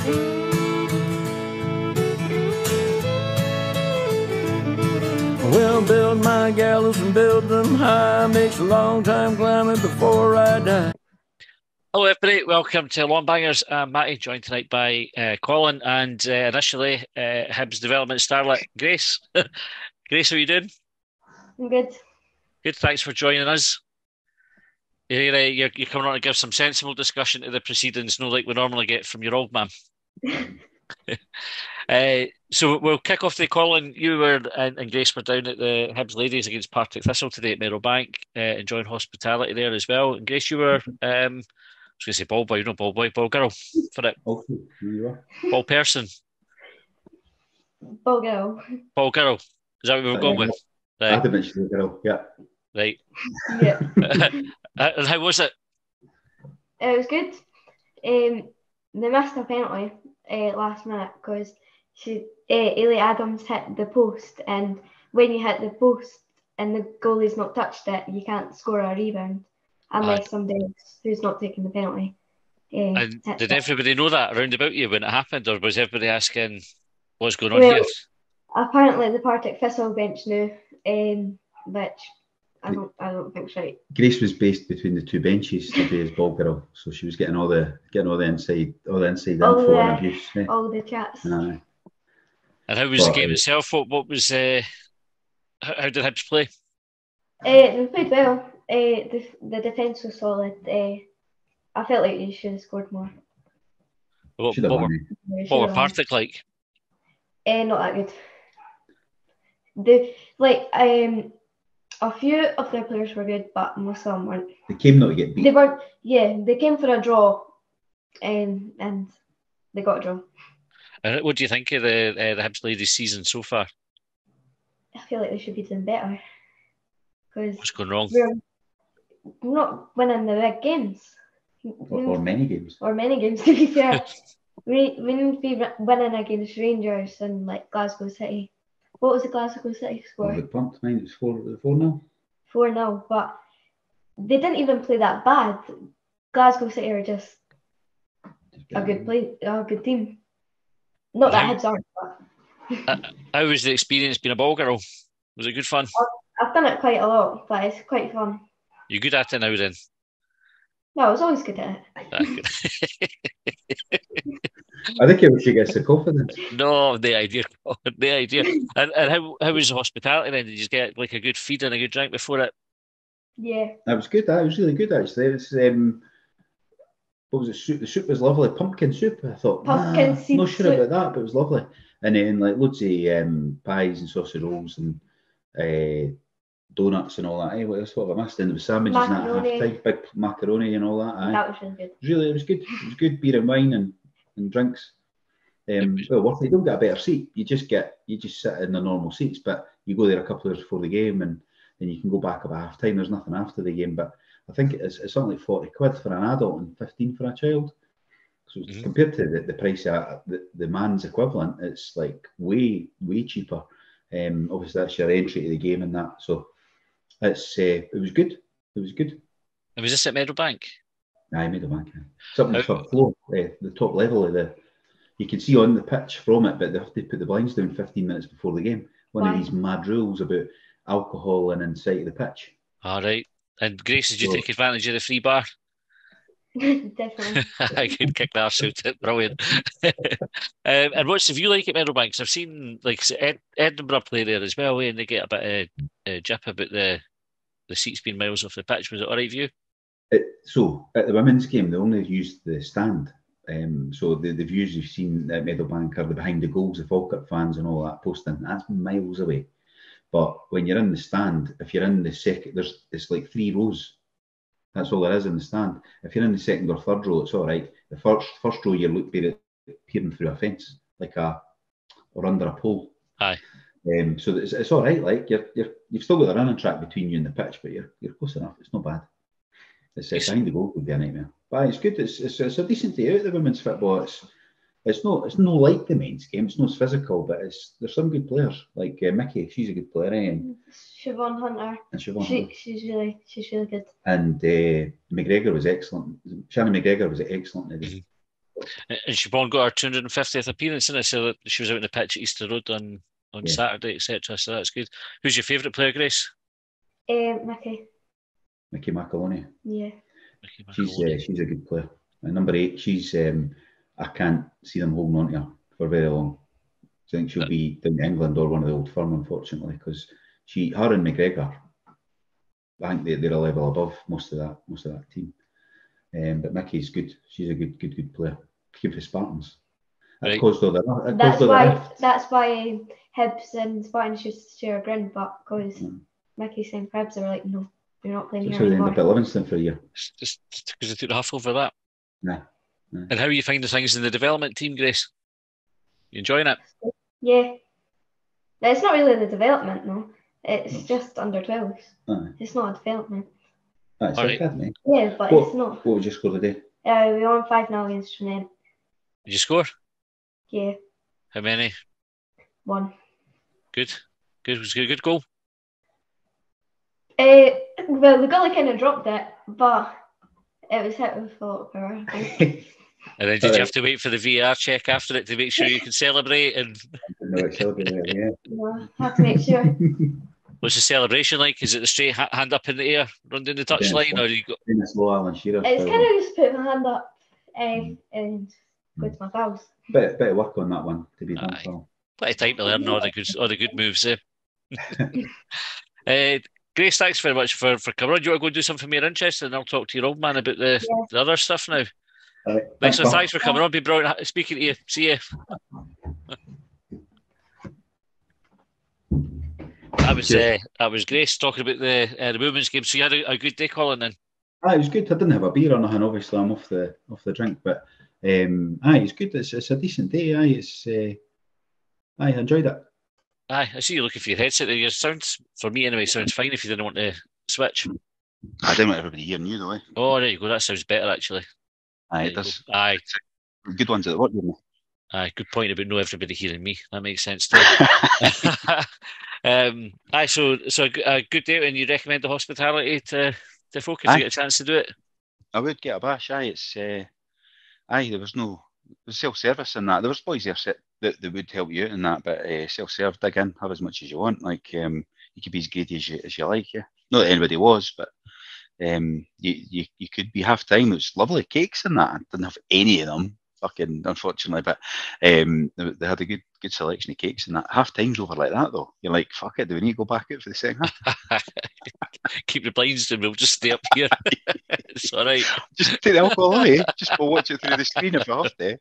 We'll build my gallows and build them high. Makes a long time climbing before I die. Hello everybody, welcome to Longbangers. I'm Matty, joined tonight by Colin and initially Hibs development starlet Grace. Grace, how are you doing? I'm good. Good, thanks for joining us. You're coming on to give some sensible discussion to the proceedings, no like we normally get from your old man. So we'll kick off today. Colin, you were and Grace were down at the Hibs Ladies against Partick Thistle today at Meadowbank, enjoying hospitality there as well. And Grace, you were, I was going to say ball boy, not ball boy, ball girl for it. Okay, you are. Ball person. Ball girl. Ball girl. Is that what we've gone with? Right. I didn't mention the girl, yeah. Right. Yeah. And how was it? It was good. They missed a penalty last minute because Ailey Adams hit the post, and when you hit the post and the goalie's not touched it, you can't score a rebound unless somebody else who's not taking the penalty. And did everybody know that around about you when it happened, or was everybody asking what's going on here? Apparently the Partick Thistle bench knew, which I don't think's right. Grace was based between the two benches today as ball girl, so she was getting all the inside info and abuse. Yeah. All the chats. Aye. And how was the game itself? What was how did Hibs play? They played well. The defence was solid. I felt like you should have scored more. What were Partick like? Not that good. A few of their players were good, but most of them weren't. They came not to get beat. They weren't. Yeah, they came for a draw, and they got a draw. And what do you think of the Hibs ladies season so far? I feel like they should be doing better. What's going wrong? We're not winning the big games. Or many games. Or many games, to be fair. we need to be winning against Rangers and like Glasgow City. What was the Glasgow City score? Well, pumped, mine. It was 4-0. 4-0, but they didn't even play that bad. Glasgow City are just a good team. Not that Hibs aren't, but... How was the experience being a ball girl? Was it good fun? I've done it quite a lot, but it's quite fun. You good at it now then? No, I was always good at it. I think it she gets the confidence. No, the idea. And how was the hospitality then? Did you get like a good feed and a good drink before it? Yeah. That was good. That was really good actually. It was what was it? Soup? The soup was lovely. Pumpkin soup. I thought. Pumpkin soup. Not sure about that, but it was lovely. And then like loads of pies and sausage rolls and donuts and all that. What else? What have I missed? And there was sandwiches and that half time. Big macaroni and all that. That was really good. It was good. It was good beer and wine and drinks. Well, worth it. You don't get a better seat. You just sit in the normal seats, but you go there a couple of hours before the game, and then you can go back about half time. There's nothing after the game, but I think it's something like 40 quid for an adult and 15 for a child. So compared to the price of the man's equivalent, it's like way cheaper. Obviously that's your entry to the game and that. So it was good. It was good. And was this at Meadowbank? Aye, Meadowbank. It's up on the top floor, the top level of the. You can see on the pitch from it, but they have to put the blinds down 15 minutes before the game. One of these mad rules about alcohol and inside of the pitch. All right. And Grace, did you take advantage of the free bar? Definitely. I could kick that out. Brilliant. And what's the view like at Meadowbank? 'Cause I've seen like Edinburgh play there as well, and they get a bit of jip about the seats being miles off the pitch. Was it all right view? So at the women's game, they only used the stand. So the views you've seen at Meadowbank are the behind the goals, the Falkirk fans and all that posting. That's miles away. But when you're in the stand, if you're in the second, it's like 3 rows. That's all there is in the stand. If you're in the second or third row, it's all right. The first row, you're peering through a fence, or under a pole. Aye. So it's all right. Like you've still got the running track between you and the pitch, but you're close enough. It's not bad. It's behind the goal would be a nightmare. But it's good. It's a decent day out, the women's football. It's no like the men's game. It's not as physical, but there's some good players like Mickey. She's a good player, and Siobhan Hunter. She's really good. And McGregor was excellent. Shannon McGregor was excellent today. And Siobhan got her 250th appearance in it, so that she was out in the pitch at Easter Road on Saturday, etc. So that's good. Who's your favourite player, Grace? Myko. Mickey McAloney. Yeah. She's a good player. And number 8, she's I can't see them holding on to her for very long. I think she'll be in England or one of the old firm, unfortunately, because her and McGregor, I think they're a level above most of that team. But Mickey's good. She's a good player. Keep the Spartans. That's why Hibs and Spartans used to share a grin, but because Mickey saying for Hibs, they were like, no, you're not playing here anymore. So they anymore. end up at Livingston for a year. Just because they took the huff over that. Nah. And how are you finding things in the development team, Grace? You enjoying it? Yeah. It's not really the development, though. It's just under 12s. It's not a development. It's All an right. academy. Yeah, but it's not. What would you score today? We won 5-0 against Trinidad. Did you score? Yeah. How many? 1. Good. Was it a good goal? Well, the goalie kind of dropped it, but it was hit with a lot of power, I think. And then did you have to wait for the VAR check after it to make sure you can celebrate? And No, celebrating, yeah. No, have to make sure. What's the celebration like? Is it the straight hand up in the air, run down the touchline, or you got? It's low Alan Shearer. It's kind of just put my hand up and go to my fouls. Bit of work on that one to be done. Pal. Plenty of time to learn all the good moves. Grace, thanks very much for coming on. Do you want to go and do something more interesting, and I'll talk to your old man about the other stuff now. Excellent. Thanks for coming on. Be brilliant speaking to you. See you. That was Grace talking about the women's game. So you had a good day, Colin. Then. It was good. I didn't have a beer or nothing. Obviously, I'm off the drink, but it's good. It's a decent day. I enjoyed it. I see you looking for your headset there. Your sounds, for me anyway, sounds fine if you didn't want to switch. I didn't want everybody hearing you, though. Oh, there you go. That sounds better, actually. It does. Aye. Good ones at the work, didn't they? Aye, good point about no everybody hearing me. That makes sense too. So a good day, and you recommend the hospitality to folk if you get a chance to do it? I would get a bash. There was self-service in that. There was boys there that would help you out in that, but self-serve, dig in, have as much as you want. Like you could be as greedy as you like. Yeah, not that anybody was, but you could be half time. It was lovely cakes in that. I didn't have any of them, fucking unfortunately, but they had a good selection of cakes in that. Half time's over like that though. You're like, fuck it, do we need to go back out for the second half? Keep the blinds down, we'll just stay up here. It's all right. Just take the alcohol away. Just go watch it through the screen if you have to.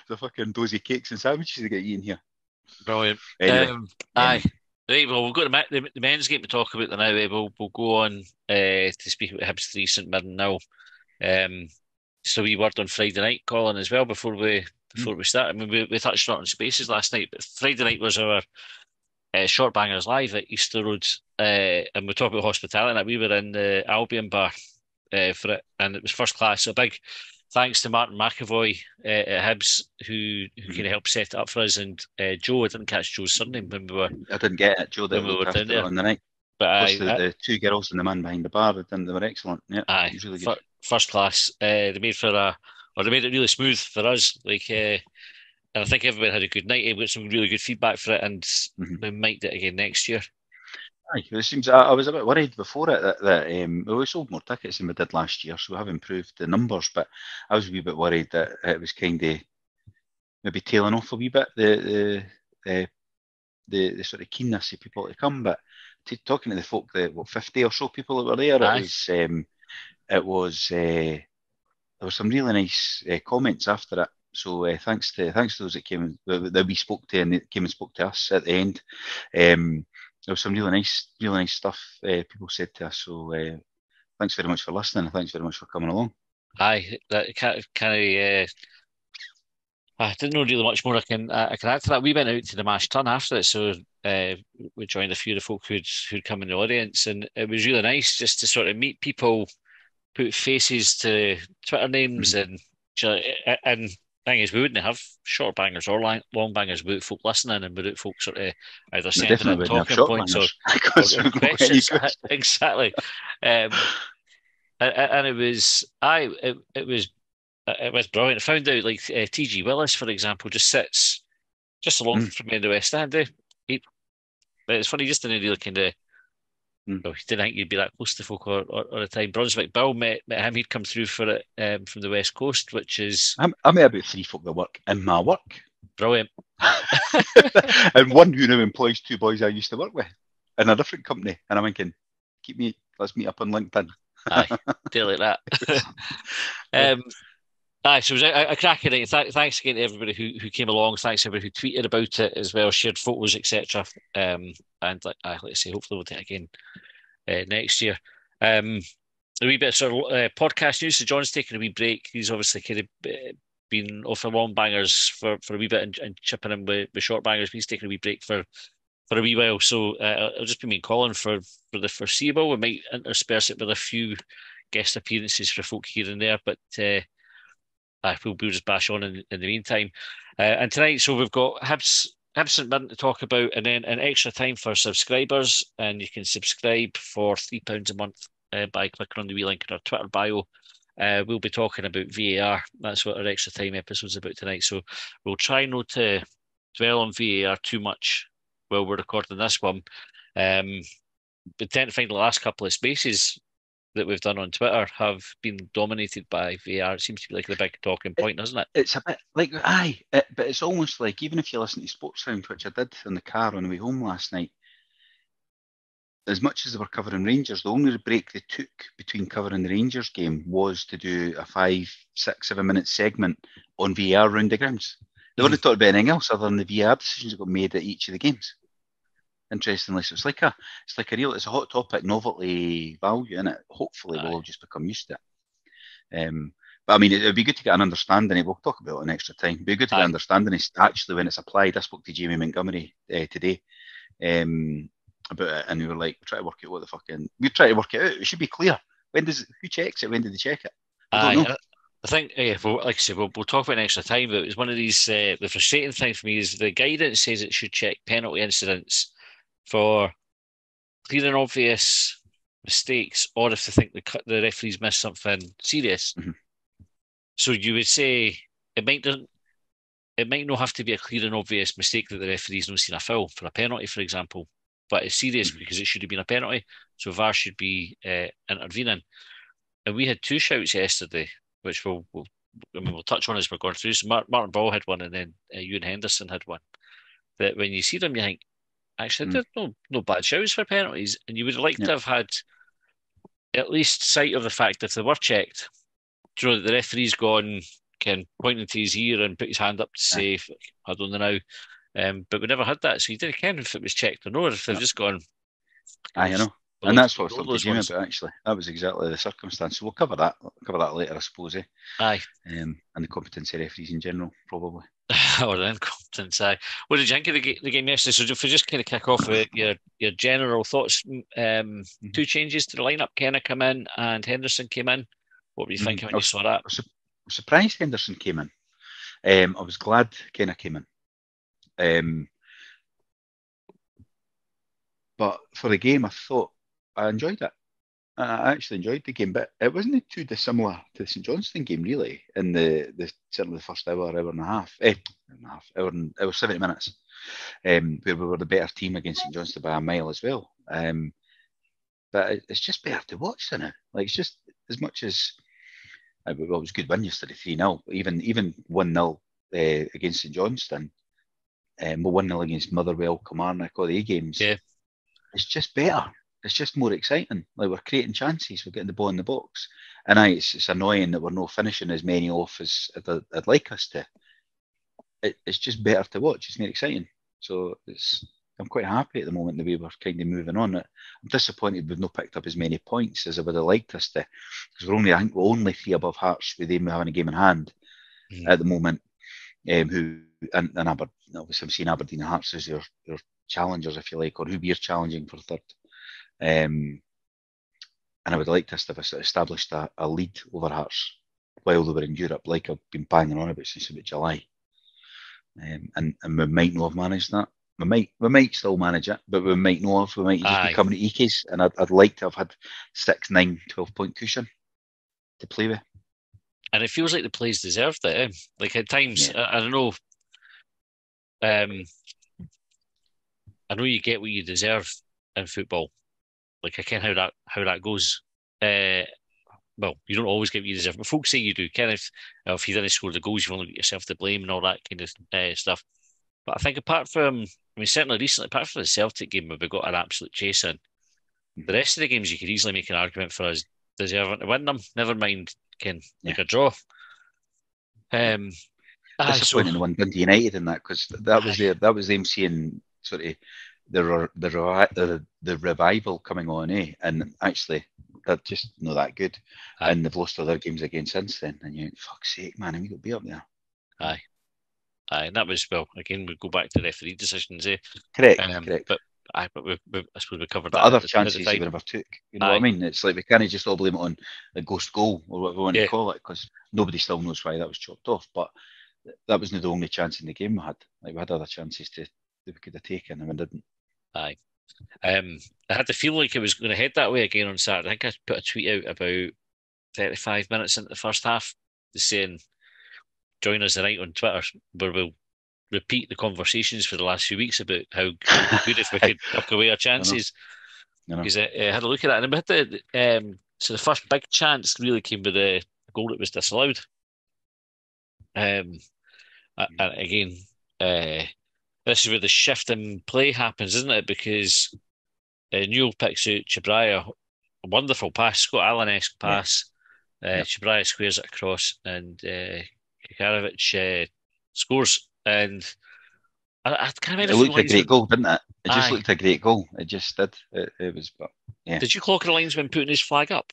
The fucking dozy cakes and sandwiches that get eaten here. Brilliant. Anyway, Aye. Right, well, we've got the men's game to talk about now. We'll go on to speak about Hibs 3 St Mirren now. So we worked on Friday night, Colin, as well, before we start. I mean, we touched on Spaces last night, but Friday night was our Short Bangers Live at Easter Road, and we talked about hospitality. We were in the Albion bar for it, and it was first class. So big thanks to Martin McAvoy at Hibs, who kind of helped set it up for us, and Joe. I didn't catch Joe's surname when we were. I didn't get it. Joe that we were looked after it on the night. But plus the two girls and the man behind the bar, they were excellent. Yeah, it was really good. First class. They made it really smooth for us. And I think everybody had a good night. We got some really good feedback for it, and we might do it again next year. It seems I was a bit worried before it that we sold more tickets than we did last year, so we have improved the numbers. But I was a wee bit worried that it was kind of maybe tailing off a wee bit the sort of keenness of people to come. But talking to the folk, 50 or so people that were there, there were some really nice comments after it. So thanks to those that we spoke to and that came and spoke to us at the end. There was some really nice stuff people said to us. So thanks very much for listening, and thanks very much for coming along. Aye, that I didn't know really much more I can add to that. We went out to the Mash Tun after it, so we joined a few of the folk who'd come in the audience, and it was really nice just to sort of meet people, put faces to Twitter names, and thing is, we wouldn't have short bangers or long bangers without folk listening and without folk sort of either sending in talking points or questions. Exactly. And it was it was brilliant. I found out like TG Willis, for example, just sits just along from the end of West End. But it's funny, just didn't really kind of. Well, he didn't think you'd be that close to folk or the time. Brunswick Bill met him. He'd come through for it from the West Coast, which is. I met about 3 folk that work in my work. Brilliant. And one who now employs 2 boys I used to work with in a different company. And I'm thinking, let's meet up on LinkedIn. Aye, deal like that. So it was a cracking night. Thanks again to everybody who came along. Thanks to everybody who tweeted about it as well, shared photos, etc. And like I say, hopefully we'll do it again next year. A wee bit of sort of podcast news. So John's taking a wee break. He's obviously kind of been off the Longbangers for a wee bit and chipping in with short bangers. He's taking a wee break for a wee while. So it'll just be me and Colin for the foreseeable. We might intersperse it with a few guest appearances for folk here and there, but we'll just bash on in the meantime. And tonight, so we've got Hibs St Mirren to talk about, and then an extra time for subscribers. And you can subscribe for £3 a month by clicking on the wee link in our Twitter bio. We'll be talking about VAR. That's what our extra time episode's about tonight. So we'll try not to dwell on VAR too much while we're recording this one. But tend to find the last couple of spaces that we've done on Twitter have been dominated by VAR. It seems to be like the big talking point, doesn't it? It's a bit like, but it's almost like, even if you listen to Sports Round, which I did in the car on the way home last night, as much as they were covering Rangers, the only break they took between covering the Rangers game was to do a 5, 6, 7 minute segment on VAR round the grounds. They wouldn't have talked about anything else other than the VAR decisions that got made at each of the games. Interestingly, so it's like a hot topic, novelty value in it. Hopefully, we'll all just become used to it. But I mean, it would be good to get an understanding. We'll talk about it in extra time. It'd be good to get an understanding actually when it's applied. I spoke to Jamie Montgomery today about it, and we were like, try to work out what the fucking. We try to work it out. It should be clear. Who checks it? When did they check it? I don't know. I think, like I said, we'll talk about it in extra time. But it's one of these. The frustrating thing for me is the guidance says it should check penalty incidents for clear and obvious mistakes, or if they think the referees missed something serious. Mm-hmm. So you would say it might not have to be a clear and obvious mistake that the referee's not seen a foul for a penalty, for example, but it's serious because it should have been a penalty. So VAR should be intervening. And we had 2 shouts yesterday, which we'll touch on as we're going through. So Martin Ball had one, and then Ewan Henderson had one. That when you see them, you think, actually, there's no bad shouts for penalties, and you would like to have had at least sight of the fact that if they were checked, that the referee's gone, pointing to his ear and put his hand up to say, I don't know now. But we never had that, so you didn't care if it was checked or not, or if they've just gone. I know. And that's what I was talking to Jamie about, actually. That was exactly the circumstance. So we'll cover that. later, I suppose. Aye. And the competency referees in general, probably. Or the incompetence, aye. What did you think of the game yesterday? So if we just kind of kick off with your general thoughts, 2 changes to the lineup. Kenneh came in and Henderson came in. What were you thinking when you saw that? I was surprised Henderson came in. I was glad Kenneh came in. But for the game, I thought I enjoyed it. I actually enjoyed the game, but it wasn't too dissimilar to the St Johnstone game, really, in certainly the first hour and a half. It was 70 minutes, where we were the better team against St Johnstone by a mile as well. But it's just better to watch now. Like, it's just as much as it was a good win yesterday, 3-0, even 1-0 against St Johnstone, but 1-0 against Motherwell, Kilmarnock, all the games. Yeah, it's just better. It's just more exciting. Like, we're creating chances, we're getting the ball in the box, and it's annoying that we're not finishing as many off as I'd like us to. It's just better to watch. It's more exciting. So I'm quite happy at the moment the way we're kind of moving on. I'm disappointed we've not picked up as many points as I would have liked us to, because I think we're only 3 above Hearts with them having a game in hand at the moment. And Aberdeen, obviously I'm seeing Aberdeen and Hearts as your challengers, if you like, or who we're challenging for third. And I would like us to have established a lead over Hearts while they were in Europe, like I've been banging on about since about July. And we might not have managed that. We might still manage it, but we might not have. We might just be coming to Ikes, and I'd like to have had 6, 9, 12 point cushion to play with. And it feels like the players deserved it. Like at times, I don't know. I know you get what you deserve in football. Like I ken how that goes. Well, you don't always get what you deserve, but folks say you do. Kenneth, if you didn't score the goals, you've only got yourself to blame and all that kind of stuff. But I think apart from, certainly recently, apart from the Celtic game where we got an absolute chase in, the rest of the games you could easily make an argument for us deserving to win them. Never mind, like a draw. Disappointing the one Dundee United in that, because that was them seeing sort of the revival coming on, and actually they're just not that good, and they've lost all their games again since then. And you think, fuck's sake, man, we got to be up there. Aye, and that was, well, again, we go back to referee decisions, Correct. But I suppose we covered but that. Other chances he would have took. You know what I mean? It's like we can't just all blame it on the ghost goal or whatever we want to call it, because nobody still knows why that was chopped off. But that wasn't the only chance in the game we had. Like, we had other chances that we could have taken and we didn't. Aye. I had to feel like it was going to head that way again on Saturday. I think I put a tweet out about 35 minutes into the first half, just saying, join us tonight on Twitter, where we'll repeat the conversations for the last few weeks about how good if we could knock away our chances. Because I had a look at that, and we had so the first big chance really came with the goal that was disallowed. And again, this is where the shift in play happens, isn't it? Because Newell picks out Chibraya, a wonderful pass, Scott Allen-esque pass. Chibraya squares it across, and Kakarovic scores. And I kind of it looked a great goal, didn't it? It just looked a great goal. It just did. It was, but yeah. Did you clock the linesman putting his flag up?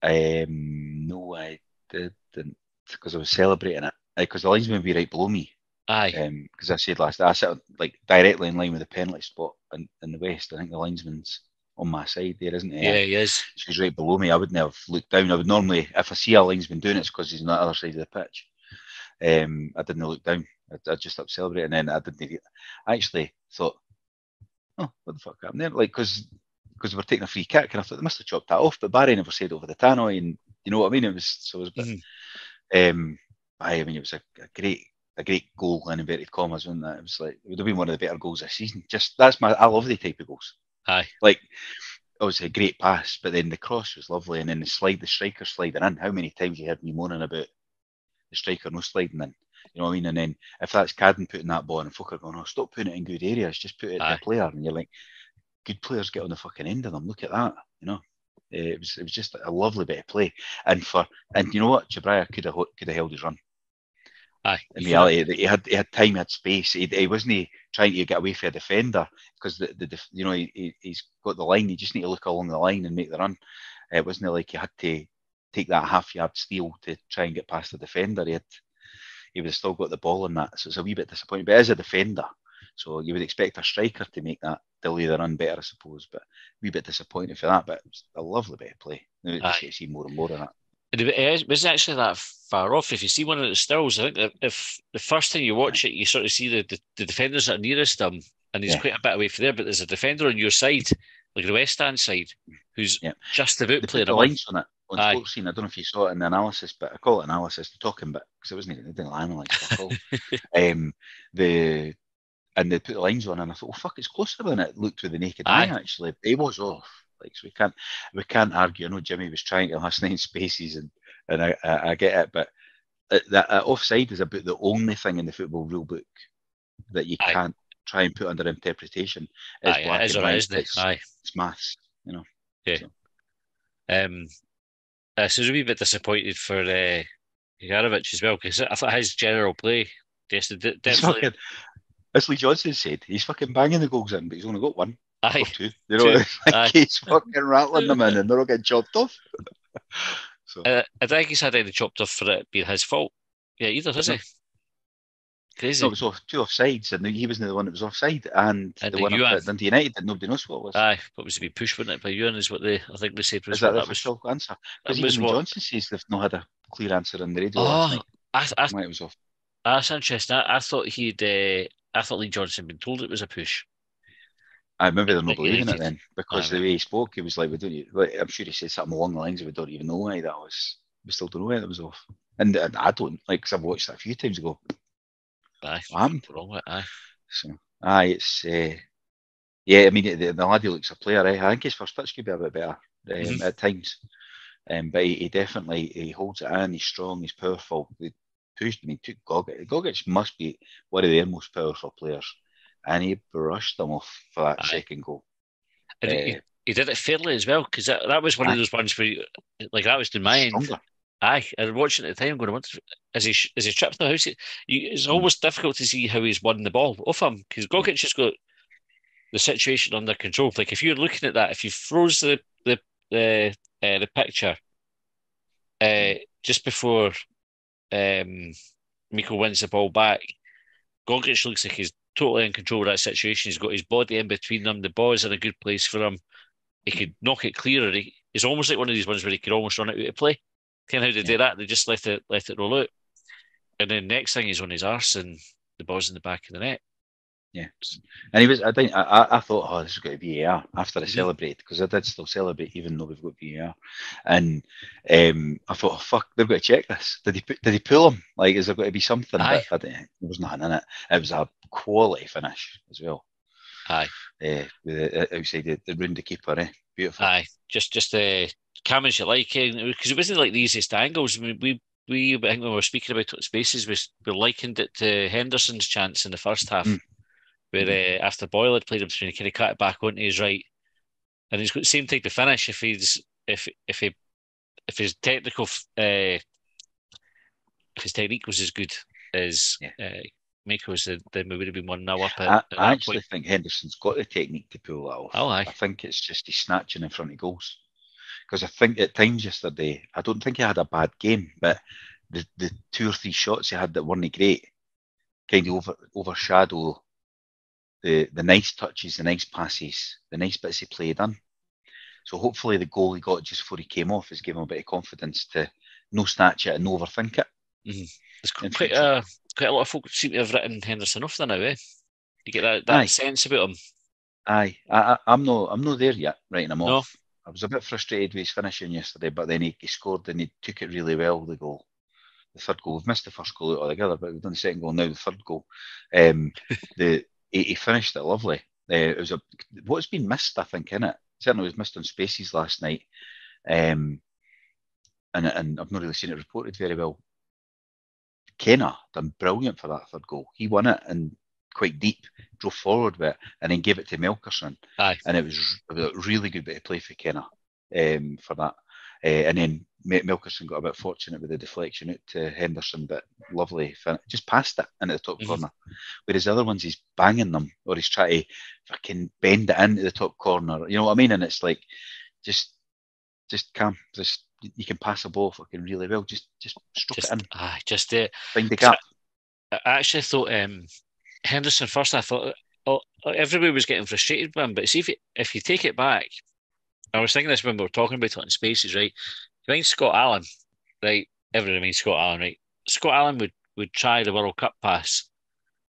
No, I didn't, because I was celebrating it. Because the linesman would be right below me. Because I said last, I sit like directly in line with the penalty spot in the west. I think the linesman's on my side there, isn't he? Yeah, he is. So he's right below me. I wouldn't have looked down. I would normally, if I see a linesman doing it, it's because he's on the other side of the pitch. I didn't look down. I just up celebrating, and then I actually thought, oh, what the fuck happened there? Like, because we were taking a free kick, and I thought they must have chopped that off, but Barry never said over the tannoy, and you know what I mean? It was a bit. I mean, it was a great goal in inverted commas, wasn't it? It was like, it would have been one of the better goals this season. I love the type of goals. Like, obviously a great pass, but then the cross was lovely, and then the striker sliding in. How many times you heard me moaning about the striker no sliding in? You know what I mean? And then if that's Cadden putting that ball in, and folk are going, oh, stop putting it in good areas, just put it to a player, and you're like, good players get on the fucking end of them. Look at that, you know. It was just a lovely bit of play, and you know what, Chibraya could have held his run. In reality, he had time, he had space. He wasn't trying to get away from a defender, because he's got the line. You just need to look along the line and make the run. It wasn't like he had to take that half-yard steal to try and get past the defender. He would have still got the ball in that. So it's a wee bit disappointing. But as a defender, so you would expect a striker to make that delay the run better, I suppose. But a wee bit disappointing for that. But it was a lovely bit of play. You just get to see more and more of that. It wasn't actually that far off. If you see one of the stills, I think that if the first time you watch it, you sort of see the defenders that are nearest him, and he's quite a bit away from there, but there's a defender on your side, like the West Hand side, who's just about playing the lines on it on Sports Scene. I don't know if you saw it in the analysis, but I call it analysis, the talking bit, because they didn't analyse stuff at all. And they put the lines on, and I thought, oh fuck, it's closer than it looked with the naked eye. Actually, it was off. Like, so we can't argue. I know Jimmy was trying to last night in spaces, and I get it, but that offside is about the only thing in the football rule book that you can't try and put under interpretation. It's black and white. It's maths, you know. Yeah. So I was a wee bit disappointed for Kakarovic as well, because I thought his general play definitely. As Lee Johnson said, he's fucking banging the goals in, but he's only got one. Or two. You know, he's fucking rattling them in, and they're all getting chopped off. So I think he's had any chopped off for it being his fault. Yeah, either, has he? Crazy. No, it was two offsides, and he wasn't the one that was offside, and the one at Dundee United that nobody knows what it was. Aye, but was to be pushed, wasn't it, by Ewan, is what I think they said. Was that the official answer? Because even Johnson says they've not had a clear answer on the radio last night. Why it was off. That's interesting. I thought I thought Lee Johnson had been told it was a push. I remember they're not Like believing it United. then, because the way he spoke, he was like, "We don't." Like, I'm sure he said something along the lines of, "We don't even know why that was. We still don't know why that was off." And I don't, like, because I've watched that a few times ago. Aye, What happened? wrong with it, aye. So, it's yeah. I mean, the lad who looks a player. I think his first touch could be a bit better at times. But he definitely he holds it in. He's strong. He's powerful. He pushed. I mean, took Gogic. Gogic must be one of their most powerful players, and he brushed them off for that Aye. second goal. And he did it fairly as well, because that was one of those ones where, like, that was in my end. Aye, I was watching it at the time, going, as he tripped the house, it's almost difficult to see how he's won the ball off him, because Gogic has got the situation under control. Like, if you're looking at that, if you froze the picture just before Myko wins the ball back, Gogic looks like he's totally in control of that situation. He's got his body in between them. The ball's in a good place for him. He could knock it clear. He's almost like one of these ones where he could almost run it out of play. Kind of how they do that. They just let it roll out. And then next thing he's on his arse and the ball's in the back of the net. Yeah, and he was. I think I thought, oh, this has got to VAR after I celebrated, because I did still celebrate even though we've got VAR, and I thought, oh, fuck, they've got to check this. Did he pull him? Like, is there going to be something? Aye. But there was nothing in it. It was a quality finish as well. Aye, outside the round the keeper, beautiful. Aye, just calm as you like, because it wasn't like the easiest angles. I mean, we I think when we were speaking about it spaces, we likened it to Henderson's chance in the first half. Where after Boyle had played him through, he kind of cut it back onto his right, and he's got the same type of finish. If his technical if his technique was as good as Myko's, then we would have been 1-0 up. I actually think Henderson's got the technique to pull that off. Oh, aye. I think it's just he's snatching in front of goals, because I think at times yesterday, I don't think he had a bad game, but the 2 or 3 shots he had that weren't great kind of overshadow the nice touches, the nice passes, the nice bits he played in. So hopefully the goal he got just before he came off has given him a bit of confidence to no snatch it and no overthink it. There's quite a lot of folk seem to have written Henderson off there now, eh? You get that sense about him. Aye, I'm not there yet, writing him off. I was a bit frustrated with his finishing yesterday, but then he scored and he took it really well, the goal. The third goal. We've missed the first goal altogether, but we've done the second goal, now the third goal. He finished it lovely. It was what's been missed, I think, in it. Certainly was missed on spaces last night. And I've not really seen it reported very well. Kenneh done brilliant for that third goal. He won it and quite deep, drove forward with it, and then gave it to Melkerson. Aye. And it was a really good bit of play for Kenneh for that. And then Melkerson got a bit fortunate with the deflection out to Henderson, but lovely, just passed it into the top corner. Whereas the other ones, he's banging them, or he's trying to fucking bend it into the top corner. You know what I mean? And it's like, just calm. You can pass a ball fucking really well. Just stroke it in. Just find the gap. I actually thought Henderson first. I thought everybody was getting frustrated with him, but see if you take it back. I was thinking this when we were talking about it in spaces, right? You mind Scott Allen, right? Everyone means Scott Allen, right? Scott Allen would try the World Cup pass,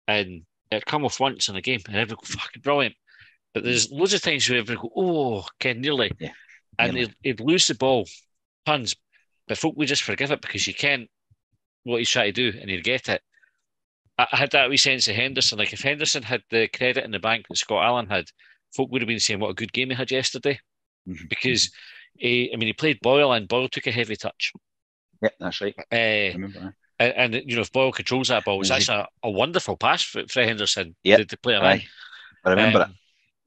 and it'd come off once in a game, and everyone go, fucking brilliant. But there's loads of times where everyone go, oh, Ken, nearly. Yeah, and he'd lose the ball tons, but folk would just forgive it because you can't what he's trying to do, and he'd get it. I had that wee sense of Henderson. Like, if Henderson had the credit in the bank that Scott Allen had, folk would have been saying what a good game he had yesterday. Because he played Boyle, and Boyle took a heavy touch. Yeah, that's right. I remember that. And if Boyle controls that ball, it's actually a wonderful pass for Henderson to play him in. I remember it.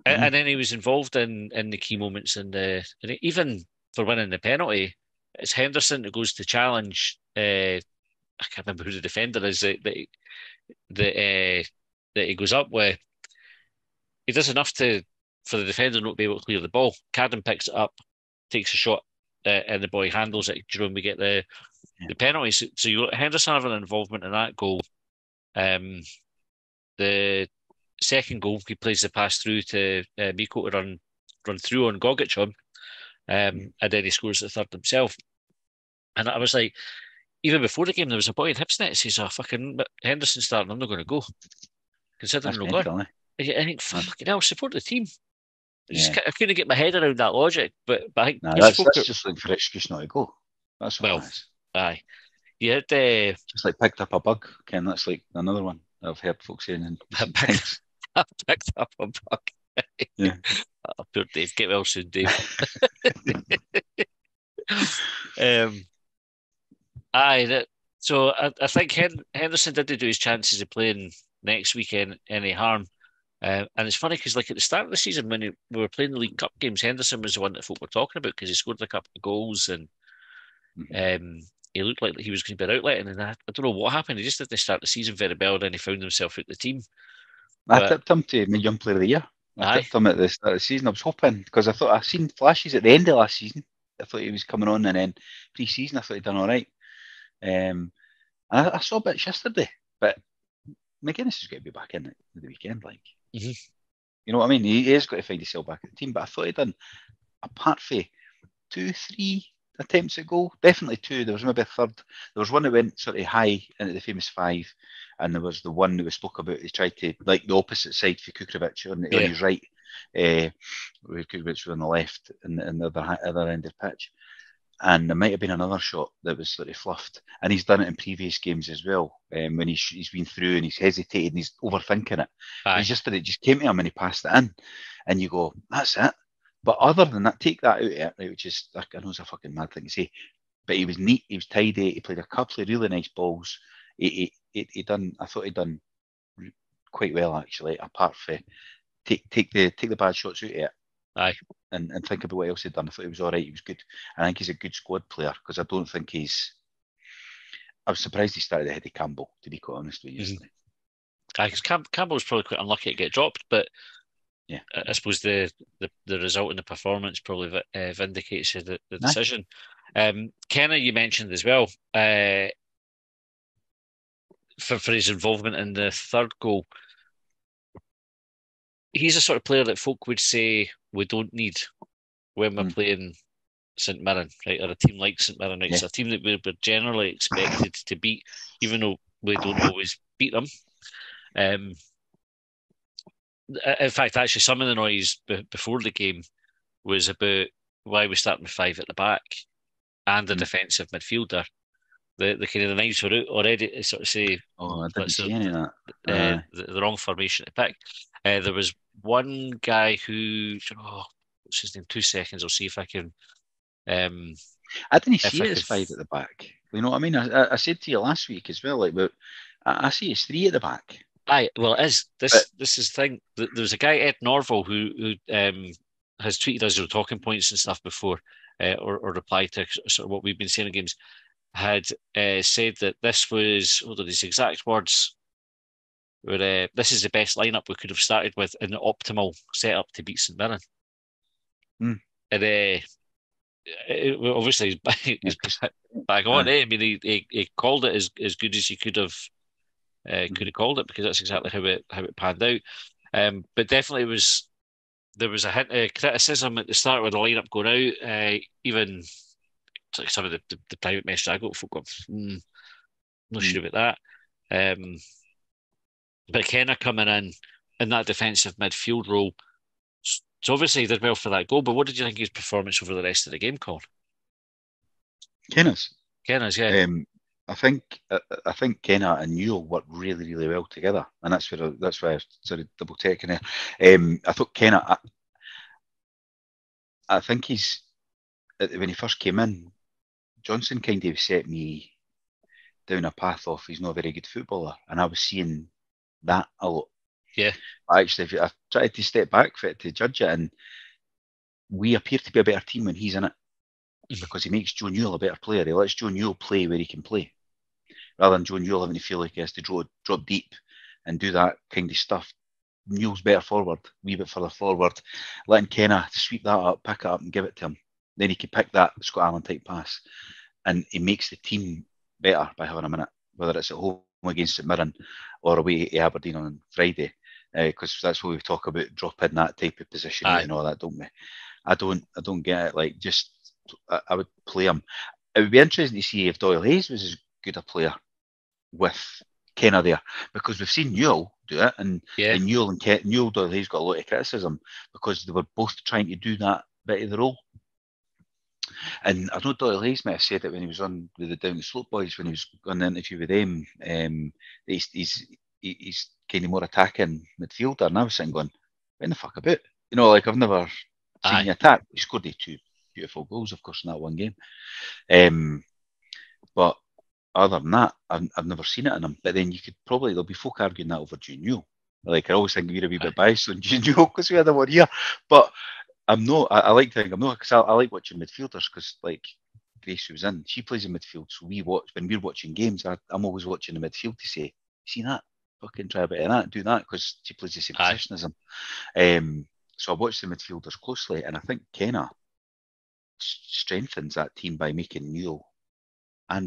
And then he was involved in the key moments, and even for winning the penalty, it's Henderson that goes to challenge. I can't remember who the defender is that he goes up with. He does enough for the defender not to be able to clear the ball. Cadden picks it up, takes a shot, and the boy handles it. Jerome, we get the penalty. So you got Henderson having an involvement in that goal. The second goal, he plays the pass through to Myko to run through on Gogic and then he scores the third himself. And I was like, even before the game, there was a boy in Hibs net that says, "Oh, fucking Henderson starting, I'm not going to go." Considering no going. I think, fucking hell, support the team. Yeah. I couldn't get my head around that logic, but I think that's just looking for an excuse not to go. That's all it is. Aye. You had just like picked up a bug, Ken. That's like another one I've heard folks saying in recent times. I picked up a bug. Yeah. Oh, poor Dave. Get well soon, Dave. So I think Henderson didn't do his chances of playing next weekend any harm. And it's funny because, like, at the start of the season, when we were playing the League Cup games, Henderson was the one that folk were talking about because he scored a couple of goals and he looked like he was going to be an outlet. And I don't know what happened. He just didn't start the season very well, and then he found himself out the team. I tipped him to my Young Player of the Year. I tipped him at the start of the season. I was hoping, because I thought I'd seen flashes at the end of last season. I thought he was coming on, and then pre-season I thought he'd done all right. And I saw bits yesterday, but McGuinness is going to be back in at the weekend. Like, you know what I mean? He is going to find himself back at the team, but I thought he'd done, apart from 2-3 attempts at goal, definitely 2. There was maybe a third. There was one that went sort of high into the famous 5, and there was the one that we spoke about. He tried to, like, the opposite side for Kukovic on his right, where Kukovic was on the left and the other end of the pitch. And there might have been another shot that was sort of fluffed, and he's done it in previous games as well. When he's been through and he's hesitated and he's overthinking it. He just came to him and he passed it in, and you go, that's it. But other than that, take that out of it, right, which is, I know it's a fucking mad thing to say, but he was neat, he was tidy, he played a couple of really nice balls. I thought he'd done quite well actually. Apart from take the bad shots out of it. And think about what else he'd done. I thought he was all right. He was good. I think he's a good squad player because I don't think I was surprised he started ahead of Campbell, to be quite honest with you. Because Campbell was probably quite unlucky to get dropped, but yeah, I suppose the result in the performance probably vindicates the decision. Kenneh, you mentioned as well, for his involvement in the third goal. He's a sort of player that folk would say we don't need when we're playing St Mirren, right, or a team like St Mirren, right? It's a team that we're generally expected to beat, even though we don't always beat them. In fact, actually, some of the noise before the game was about why we starting with 5 at the back and a defensive midfielder. The kind of the knives were out already to sort of say, I didn't see any of that. The wrong formation to pick. There was one guy who, what's his name? 2 seconds. I'll see if I can. I didn't see it as 5 at the back. You know what I mean? I said to you last week as well, like, but I see it's 3 at the back. Well, it is. This is the thing. There was a guy, Ed Norval, who has tweeted us talking points and stuff before, or replied to sort of what we've been saying in games. Had said that this was, his exact words were, this is the best lineup we could have started with in the optimal setup to beat St Mirren. And obviously he's back on. I mean, he called it as good as he could have called it, because that's exactly how it panned out. But definitely there was a hint of criticism at the start with the lineup going out. Even like some of the private message I got, folk got, not sure about that. But Kenneh coming in that defensive midfield role, so obviously he did well for that goal. But what did you think of his performance over the rest of the game, Colin? Kenneh's, yeah. I think Kenneh and Newell worked really, really well together, and that's why I started double checking there. I thought Kenneh, I think when he first came in, Johnson kind of set me down a path of he's not a very good footballer, and I was seeing that a lot. Yeah. Actually, I tried to step back for it to judge it, and we appear to be a better team when he's in it, because he makes Joe Newell a better player. He lets Joe Newell play where he can play, rather than Joe Newell having to feel like he has to drop deep and do that kind of stuff. Newell's better forward, a wee bit further forward, letting Kenneh sweep that up, pick it up and give it to him. Then he could pick that Scott Allen type pass, and he makes the team better by having him in it, whether it's at home against St Mirren or away at Aberdeen on Friday, because that's what we talk about, dropping that type of position and all that, don't we? I don't get it. Like, just I would play him. It would be interesting to see if Doyle Hayes was as good a player with Kenneh there, because we've seen Newell do it, and Yeah. Newell he's got a lot of criticism because they were both trying to do that bit of the role. And I know Doyle Hayes might have said it when he was on with the Down the Slope boys, when he was on the interview with them. He's kind of more attacking midfielder, and I was sitting going, when the fuck about? You know, like I've never seen you attack. He scored the 2 beautiful goals, of course, in that one game. But other than that, I've never seen it in him. But then there'll be folk arguing that over Junior. Like I always think we're a wee bit biased on Junior because we had him on here. But I'm not. I like to think I'm not, because I like watching midfielders, because like Grace, who was in, she plays in midfield, so we watch when we're watching games. I'm always watching the midfield to say, see that, fucking try a bit of that, do that, because she plays the same position as him. So I watch the midfielders closely, and I think Kenneh strengthens that team by making Newell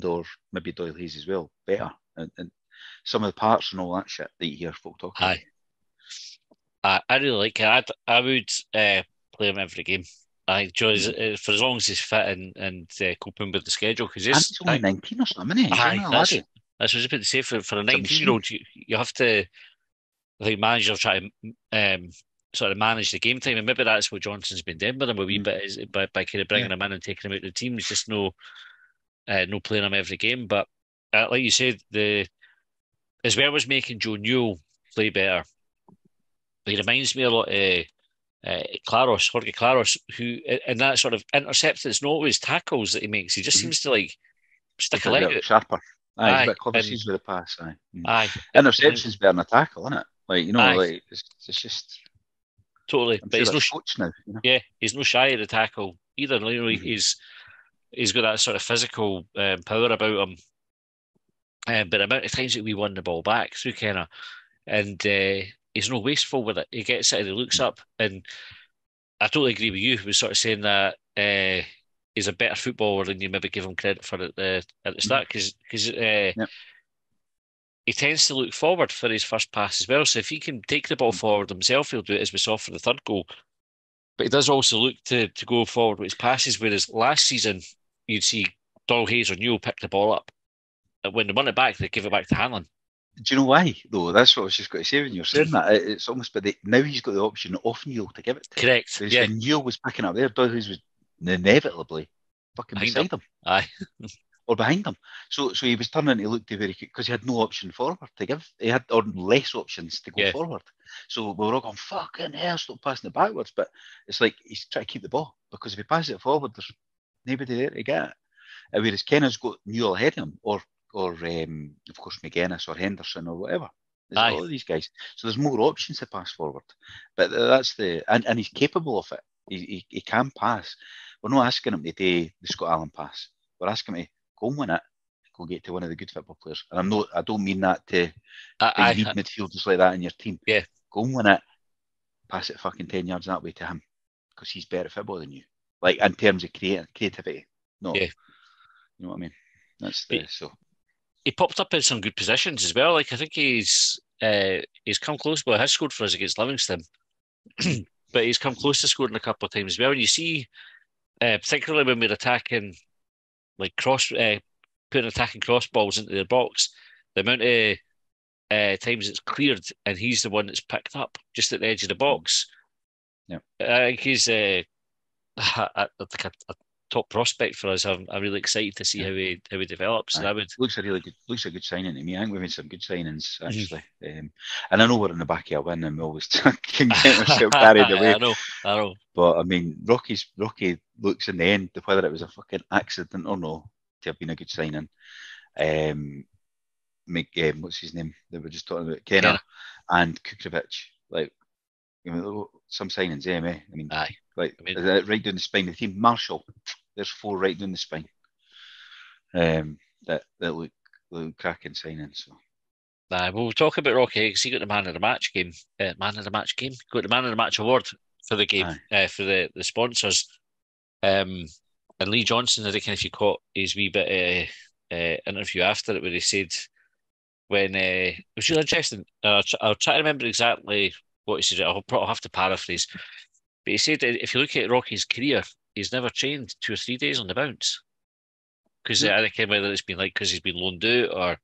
or maybe Doyle Hayes as well better, and some of the parts and all that shit that you hear folk talk about. I really like it. I would play him every game. I enjoy for as long as he's fit and coping with the schedule, because he's only 19 or something, isn't he? That's what I was about to say. For a 19-year-old, you have to. I think managers try to sort of manage the game time, and maybe that's what Johnson's been doing with him a wee bit, is by kind of bringing him in and taking him out of the team. It's just no playing him every game. But like you said, as well as making Joe Newell play better, he reminds me a lot of Jorge Claros, who in that sort of intercept, it's not always tackles that he makes. He just seems to like stick a leg out. Sharper. He's a bit clever. He's with the pass. Interception's better than a tackle, isn't it? Like, you know, like it's just totally. I'm but sure he's coach now. You know? Yeah, he's no shy of the tackle either. You know, he's got that sort of physical power about him. But the amount of times that we won the ball back through Kenneh, and he's no wasteful with it. He gets it and he looks up. And I totally agree with you, who was sort of saying that he's a better footballer than you maybe give him credit for at the start, because he tends to look forward for his first pass as well. So if he can take the ball forward himself, he'll do it, as we saw for the third goal. But he does also look to go forward with his passes, whereas last season you'd see Doyle Hayes or Newell pick the ball up. And when they won it back, they give it back to Hanlon. Do you know why, though? That's what I was just going to say when you're saying that. It's almost, but now he's got the option off Newell to give it to. Correct. Because when Newell was picking up there, Doyle Hayes was inevitably fucking beside him. Or behind him. So he was turning to look to where he could, because he had no option forward to give. He had less options to go forward. So we were all going, fucking hell, stop passing it backwards. But it's like he's trying to keep the ball, because if he passes it forward, there's nobody there to get it. Whereas Kenneh's got Newell ahead of him, or of course McGuinness or Henderson or whatever. There's all of these guys. So there's more options to pass forward. But that's and he's capable of it. He can pass. We're not asking him to do the Scott Allen pass. We're asking him to go and win it, go get to one of the good football players. And I don't mean that to you need midfielders like that in your team. Yeah. Go and win it, pass it fucking 10 yards that way to him, because he's better at football than you. Like, in terms of creativity. No. Yeah. You know what I mean? That's so. He popped up in some good positions as well. Like, I think he's come close. Well, he has scored for us against Livingston, but he's come close to scoring a couple of times as well. And you see, particularly when we're attacking, like putting attacking cross balls into the box, the amount of times it's cleared and he's the one that's picked up just at the edge of the box. Yeah, I think he's a top prospect for us. I'm really excited to see how he develops. And looks a good signing to me. I think we've made some good signings actually. And I know we're in the back of a win, and we always can get ourselves carried away. I know. But I mean, Rocky looks in the end, whether it was a fucking accident or no, to have been a good signing. What's his name? They were just talking about Kenneh and Kukovic. Like, you know, some signings, I mean, right down the spine of the team. Marshall, there's 4 right down the spine. That look cracking signings. So. We'll talk about Rocky, because he got the man of the match game. Got the man of the match award for the game, for the sponsors. And Lee Johnson, I reckon, if you caught his wee bit interview after it, where he said, when it was really interesting. I'll try to remember exactly what he said. I'll have to paraphrase. But he said that if you look at Rocky's career, he's never trained 2 or 3 days on the bounce. Because I reckon whether it's been like because he's been loaned out, or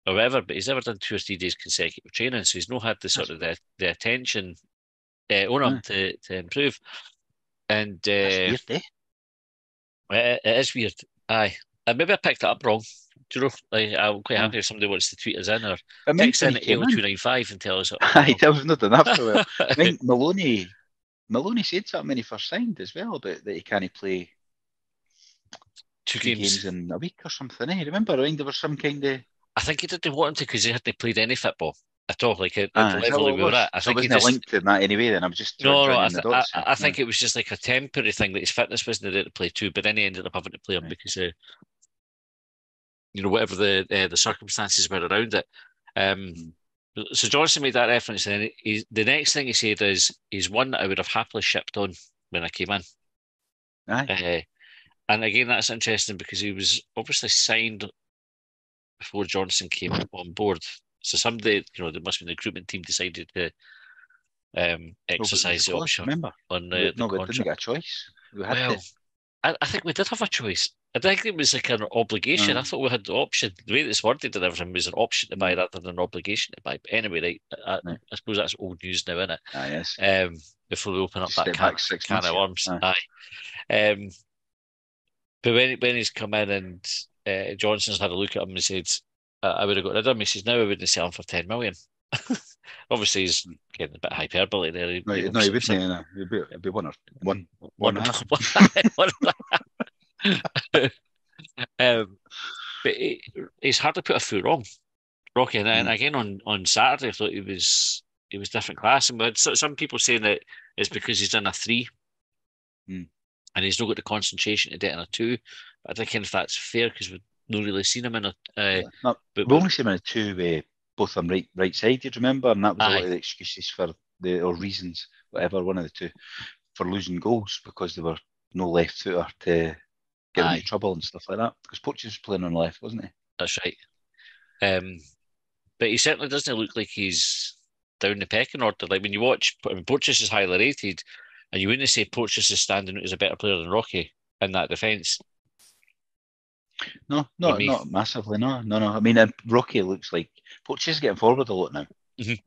or whatever, but he's never done 2 or 3 days consecutive training, so he's not had the sort of the attention on him to improve. And That's weird, it is weird. Aye, maybe I picked it up wrong. Do you know? Like, I'm quite happy if somebody wants to tweet us in or text in at 80295 and tell us. Aye, that was not done after well. I mean, Maloney said something when he first signed as well about that he can't play 2 games in a week or something. Remember, I think there was some kind of. I think he didn't want to because he hadn't played any football at all. Like at the Is that level what we were at. I think wasn't it linked to that anyway. Then I'm just I think it was just like a temporary thing that his fitness wasn't there to play too, but then he ended up having to play him because whatever the circumstances were around it. So Johnson made that reference, and the next thing he said is he's one that I would have happily shipped on when I came in. Aye. And again, that's interesting because he was obviously signed before Johnson came on board. So somebody, there must be the recruitment team decided to exercise the option. Remember? On we contract. didn't get a choice. We had I think we did have a choice. I think it was like an obligation. I thought we had the option. The way it's worded and everything was an option to buy rather than an obligation to buy. But anyway, I suppose that's old news now, isn't it? Yes. Before we open up Just that can of worms. Aye. But when he's come in and Johnson's had a look at him and said, I would have got rid of him. He says, now I wouldn't sell him for 10 million. Obviously, he's getting a bit hyperbole there. He wouldn't. It'd be one and a half. But he's hard to put a foot wrong, Rocky. And again on Saturday, I thought he was different class. And we had some people saying that it's because he's done a 3, and he's not got the concentration to do it in a 2. But I don't know if that's fair because we've not really seen him in a. We've only seen him in a 2 both on right side. You remember, and that was a lot of the excuses for or reasons, whatever, one of the 2, for losing goals because there were no left footer to get into trouble and stuff like that. Because Porteous was playing on the left, wasn't he? That's right. But he certainly doesn't look like he's down the pecking order. Like when you watch, Porteous is highly rated, and you wouldn't say Porteous is standing out as a better player than Rocky in that defence. No, not massively. No. I mean, Rocky looks like Porteous is getting forward a lot now,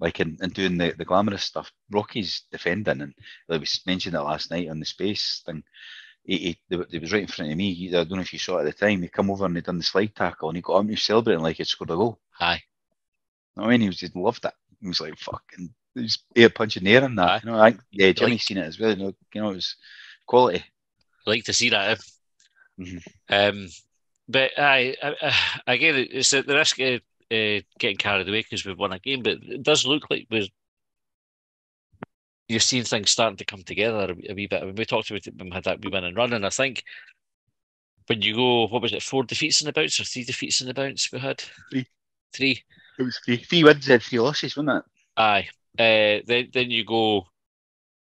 like and doing the glamorous stuff. Rocky's defending, and like we mentioned it last night on the space thing. He was right in front of me. I don't know if you saw it at the time. He come over and he done the slide tackle, and he got up and he was celebrating like he'd scored a goal. Aye. I mean, he loved it. He was like fucking. He was air punching the air in that. I think Jimmy's seen it as well. It was quality. I like to see that. But again, it's the risk of getting carried away because we've won a game, but it does look like you're seeing things starting to come together a wee bit. I mean, we talked about it when we had that wee win and run, and I think when you go, what was it, 4 defeats in the bounce or 3 defeats in the bounce we had? 3. It was 3 wins and 3 losses, wasn't it? Aye. Then you go,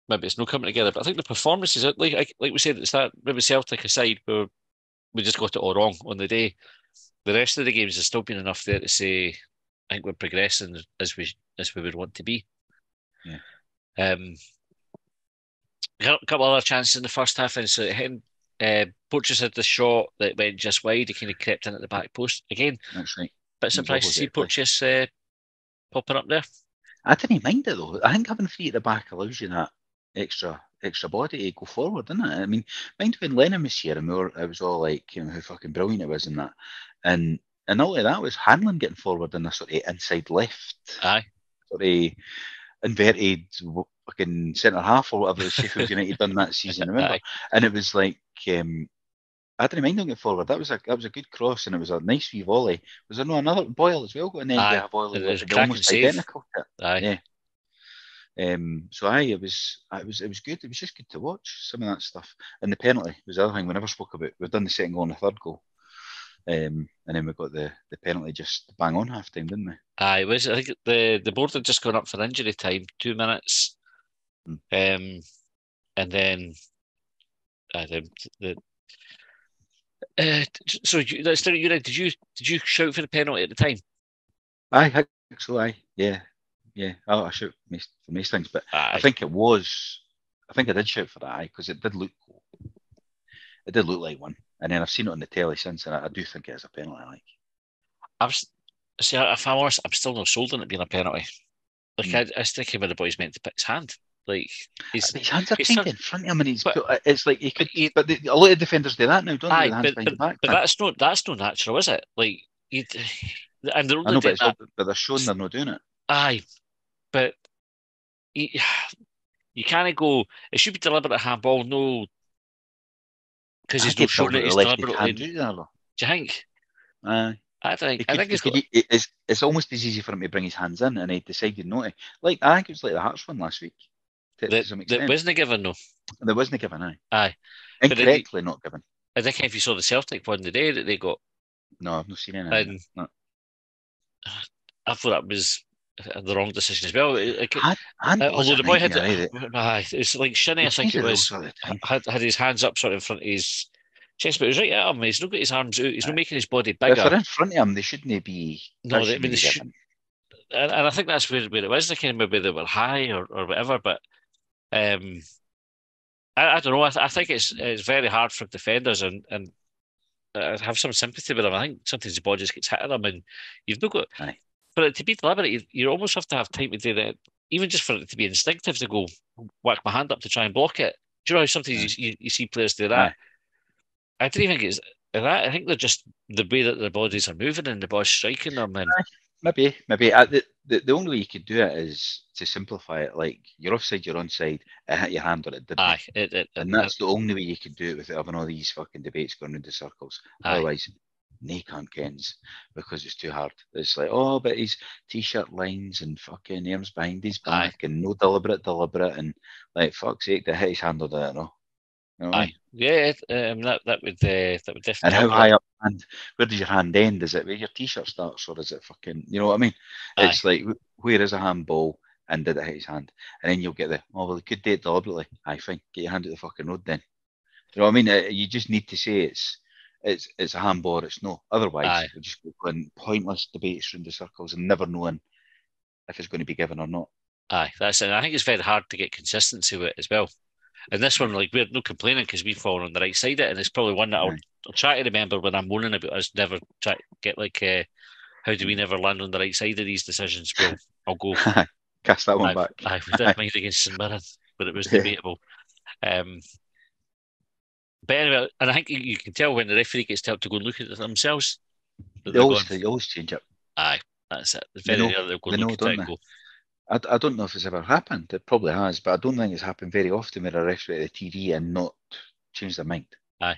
maybe it's no coming together, but I think the performances, like we said at the start, maybe Celtic aside, we just got it all wrong on the day. The rest of the games has still been enough there to say, I think we're progressing as we would want to be. Yeah. A couple other chances in the first half, and so Porteous had the shot that went just wide. He kind of crept in at the back post again. That's right. Bit surprised to see Porteous popping up there. I didn't mind it though. I think having 3 at the back allows you that extra body to go forward, doesn't it? I mean, mind when Lennon was here and it was all like, how fucking brilliant it was and that. And not only that, was Hanlon getting forward in a sort of inside left. Aye. Sort of inverted fucking centre half or whatever Sheffield United done that season, remember? Aye. And it was like, I didn't mind them getting forward. That was a good cross and it was a nice wee volley. Was there no another Boyle as well? And then a volley that was almost identical to it. Aye. Yeah. So it was good. It was just good to watch some of that stuff. And the penalty was the other thing we never spoke about. We've done the second goal and the third goal, and then we got the penalty just bang on half time, didn't we? Aye, it was. I think the board had just gone up for injury time, 2 minutes, and then so did you shout for the penalty at the time? I think so. Yeah. I shout for most things, but I think it was. I think I did shout for that because it did look like one. And then I've seen it on the telly since, and I do think it is a penalty. See, if I'm honest, I'm still not sold on it being a penalty. Like, I still came with the boy's meant to put his hand. Like, his hands are he's kind turned- of in front of him, and but- it's like he could. But a lot of defenders do that now, don't they? aye, With the hands behind the back. but that's not natural, is it? Like, and they're I only know, doing that. but they're showing they're not doing it. Aye, but you can't go. It should be deliberate handball, no, because he's not showing it. He's deliberately. Do you think? I think it's almost as easy for him to bring his hands in, and he decided not to. Like, I think it was like the Hearts one last week. To some extent. That wasn't given, though. There wasn't given, aye. Incorrectly not given. I think if you saw the Celtic one today that they got. No, I've not seen anything. No. I thought that was the wrong decision as well. Although the boy had it's like Shinnie, I think it was, had his hands up sort of in front of his chest, but it was right at him. He's not got his arms out. He's not making his body bigger. If they're in front of him, they shouldn't be. No, and I think that's where it was. They kind of maybe they were high or whatever, but I don't know. I think it's very hard for defenders, and I have some sympathy with them. I think sometimes the ball just gets hit at them, and you've not got. Aye. For it to be deliberate, you almost have to have time to do that. Even just for it to be instinctive, to go whack my hand up to try and block it. Do you know how sometimes you see players do that? Aye. I don't think it's that. I think they're just the way that their bodies are moving and the ball's striking them. And maybe. The only way you could do it is to simplify it. Like, you're offside, you're onside, it hit your hand on it, didn't it? And that's the only way you could do it without having all these fucking debates going into circles. Otherwise, they can't kens because it's too hard. It's like, oh, but his t-shirt lines and fucking arms behind his back and no deliberate, and like, fuck's sake, they hit his hand on it, no. You know that would definitely. And how high up hand? Where does your hand end? Is it where your t-shirt starts, or is it fucking? You know what I mean? It's like, where is a handball, and did it hit his hand? And then you'll get he could do it deliberately. I think get your hand at the fucking road then. You know what I mean? You just need to say it's a handball or it's no. Otherwise, we're just going pointless debates around the circles and never knowing if it's going to be given or not. That's it. I think it's very hard to get consistency with it as well. And this one, like, we're not complaining because we've fallen on the right side of it, and it's probably one that I'll try to remember when I'm moaning about us never try to get how do we never land on the right side of these decisions? Well, I'll go cast that one back. We did mind against St Mirren, but it was debatable. But anyway, and I think you can tell when the referee gets told to go and look at it themselves. They always change it. Aye, that's it. It's very rare they'll go and look at it and go. I don't know if it's ever happened. It probably has, but I don't think it's happened very often where a referee at the TV and not change their mind. Aye.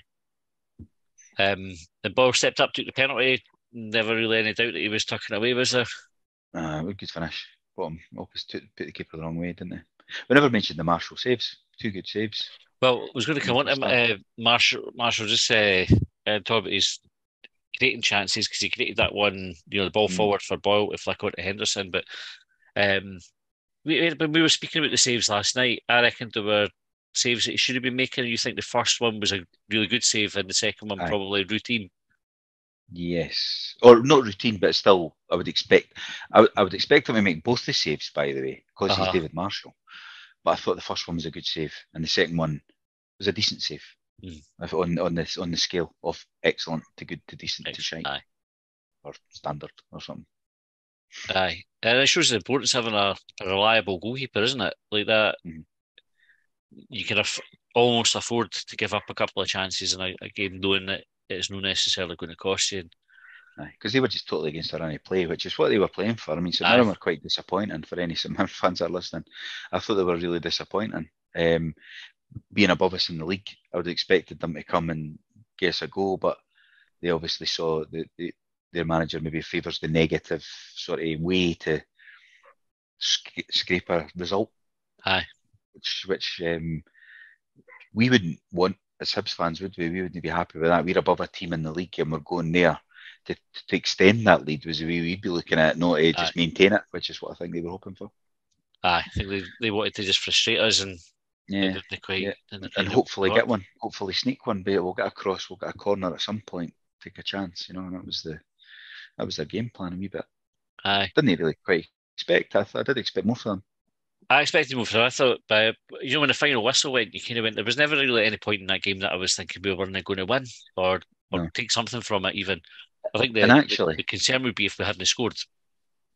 The ball stepped up, took the penalty. Never really any doubt that he was tucking away, was there? Good finish. Bottom opposite put the keeper the wrong way, didn't they? We never mentioned the Marshall saves. 2 good saves. Well, I was going to come on to him. Marshall just talk about his creating chances, because he created that one, the ball forward for Boyle to flick on to Henderson, but when we were speaking about the saves last night, I reckon there were saves that he should have been making. You think the first one was a really good save and the second one probably routine? Yes, or not routine, but still, I would expect him to make both the saves, by the way, because he's David Marshall. But I thought the first one was a good save, and the second one was a decent save. On the scale of excellent to good to decent to shite, or standard or something. Aye, and it shows the importance of having a reliable goalkeeper, isn't it? Like that, you can almost afford to give up a couple of chances, and again, knowing that it's not necessarily going to cost you. Because they were just totally against their own play, which is what they were playing for. I mean, St Mirren were quite disappointing for any St Mirren fans that are listening. I thought they were really disappointing. Being above us in the league, I would have expected them to come and get us a goal, but they obviously saw their manager maybe favours the negative sort of way to scrape a result. Which we wouldn't want as Hibs fans, would we? We wouldn't be happy with that. We're above a team in the league and we're going there to extend that lead, was the way we'd be looking at it, not to just maintain it, which is what I think they were hoping for. I think they wanted to just frustrate us and and hopefully get one, hopefully sneak one, but we'll get a cross, we'll get a corner at some point, take a chance, and that was their game plan a wee bit. Didn't really quite expect. I did expect more from them. I expected more from them. I thought, when the final whistle went, you kind of went. There was never really any point in that game that I was thinking we weren't going to win or take something from it. Even I think And actually, the concern would be if we hadn't scored.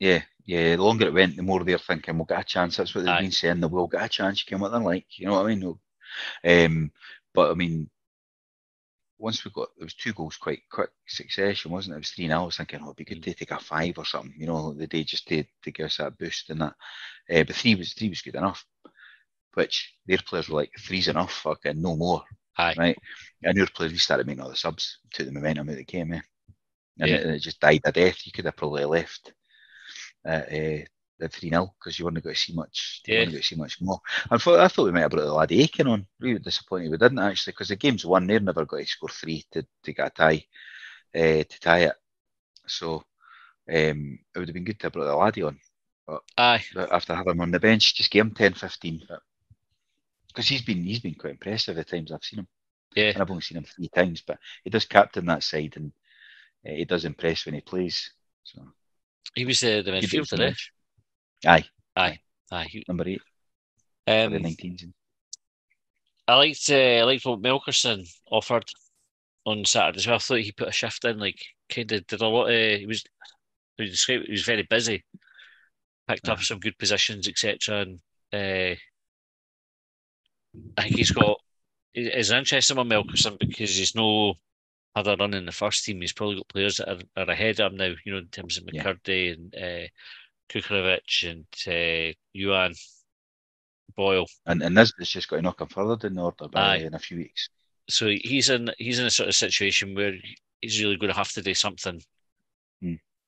yeah, the longer it went, the more they're thinking we'll get a chance. That's what they've Aye. been saying. They will get a chance. You can what they're like. You know what I mean? But I mean, once we got, it was 2 goals quite quick succession, wasn't it? It was 3-0. I was thinking, oh, it'd be good to take a 5 or something, you know, the day just to give us that boost and that. But 3 was good enough. Which their players were like, 3's enough, fucking no more. Aye. Right? And your players, we started making all the subs, took the momentum out of the game, And Yeah. it just died a death. You could have probably left at 3-0 because you weren't going to see much. You weren't going to see much more. I thought we might have brought the laddie Aiken on. We were disappointed we didn't actually, because the game's won. They're never going to score 3 to get a tie, to tie it. So it would have been good to have brought the laddie on. But Aye. after having him on the bench, just give him 10-15. Because he's been quite impressive at times I've seen him. Yeah. And I've only seen him 3 times, but he does captain that side, and he does impress when he plays. So he was the midfielder, Aye. Number 8 for the 19s. I liked what Melkerson offered on Saturday as well. I thought he put a shift in, like kind of did a lot of. He was very busy, picked up some good positions, etc. And I think it's an interesting one, Melkerson, because he's no other run in the first team. He's probably got players that are ahead of him now, you know, in terms of McCurdy and Kukovic and Yuan Boyle. And this is just got to knock him further down the order in a few weeks. So he's in a sort of situation where he's really going to have to do something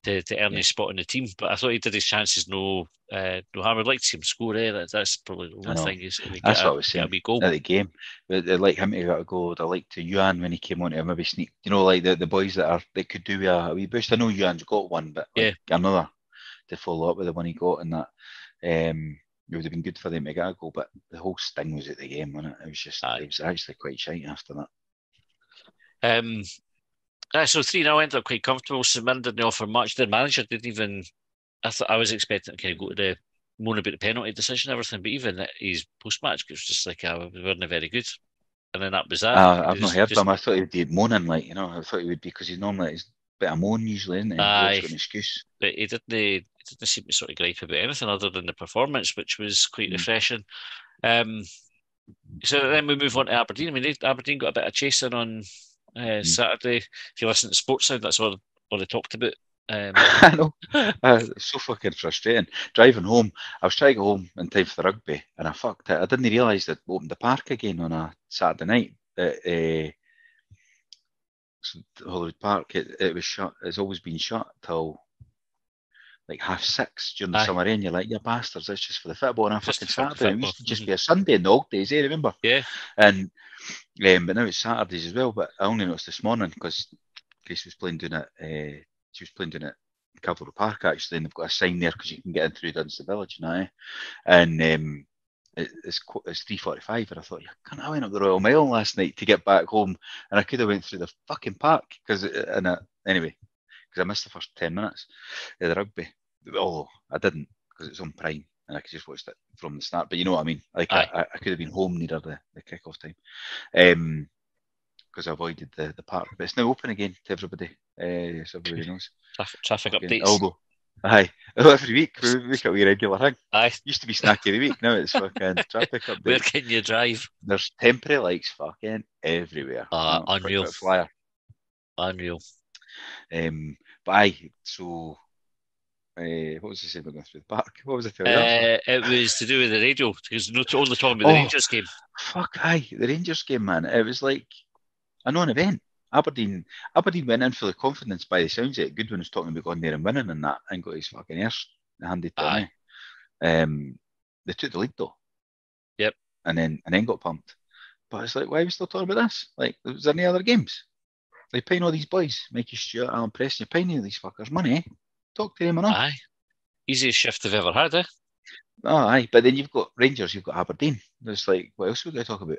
to earn his spot in the team. But I thought he did his chances no harm. I'd like to see him score. That's probably the only thing. That's what I was saying. A wee goal at the game. But I'd like him to get a goal. I like to Yuan when he came on to maybe sneak. You know, like the boys that could do a wee boost. I know Yuan's got one, but another to follow up with the one he got, and that it would have been good for them to get a goal. But the whole sting was at the game, wasn't it? It was just it was actually quite shite after that. So 3-0 ended up quite comfortable. St Mirren didn't offer much. Their manager didn't even. I was expecting to kind of go to the moan about the penalty decision and everything, but even his post-match, it was just like, we weren't very good. And then that was that. I've not heard him. I thought he'd be moaning, like, you know, I thought he would be, because he's normally a bit of moan usually, isn't he? He's always got an excuse. But he didn't seem to sort of gripe about anything other than the performance, which was quite refreshing. So then we move on to Aberdeen. I mean, Aberdeen got a bit of chasing on Saturday. If you listen to Sports Sound, that's all they talked about. I know. It's so fucking frustrating. Driving home, I was trying to go home in time for the rugby, and I fucked it. I didn't realise that opened the park again on a Saturday night. Hollywood Park, it was shut. It's always been shut till like 6:30 during the summer, and you're like, you bastards, that's just for the football on a fucking Saturday. It used to just be a Sunday in the old days, remember? Yeah. And but now it's Saturdays as well. But I only noticed this morning because Grace was playing down at she was playing down at Cavalry Park actually, and they've got a sign there because you can get in through Dunster Village now. And it's 3:45, and I thought, I went up the Royal Mile last night to get back home, and I could have went through the fucking park because I missed the first 10 minutes of the rugby. Although I didn't, because it was on Prime and I could just watch it from the start. But you know what I mean? Like I could have been home near the kick-off time, because I avoided the park. But it's now open again to everybody, so everybody knows. Traffic updates. Although, every week we make it a wee regular thing. Used to be snacky of the week, now it's fucking traffic updates. Where can you drive? There's temporary lights fucking everywhere. Unreal. Flyer. Unreal. But so what was I saying about going through the park? What was I telling you? It was to do with the radio, because only talking about the Rangers game. Fuck, the Rangers game, man. It was like a non-event. Aberdeen went in full of confidence by the sounds of it. Goodwin was talking about going there and winning and that, and got his fucking arse handed to him. They took the lead though. Yep. And then got pumped. But it's like, why are we still talking about this? Like, was there any other games? Like, paying all these boys, Mikey Stewart, Alan Preston, you're paying all these fuckers money, eh? Talk to them enough. Aye. Easiest shift they've ever had, eh? Oh, aye. But then you've got Rangers, you've got Aberdeen. It's like, what else are we going to talk about? You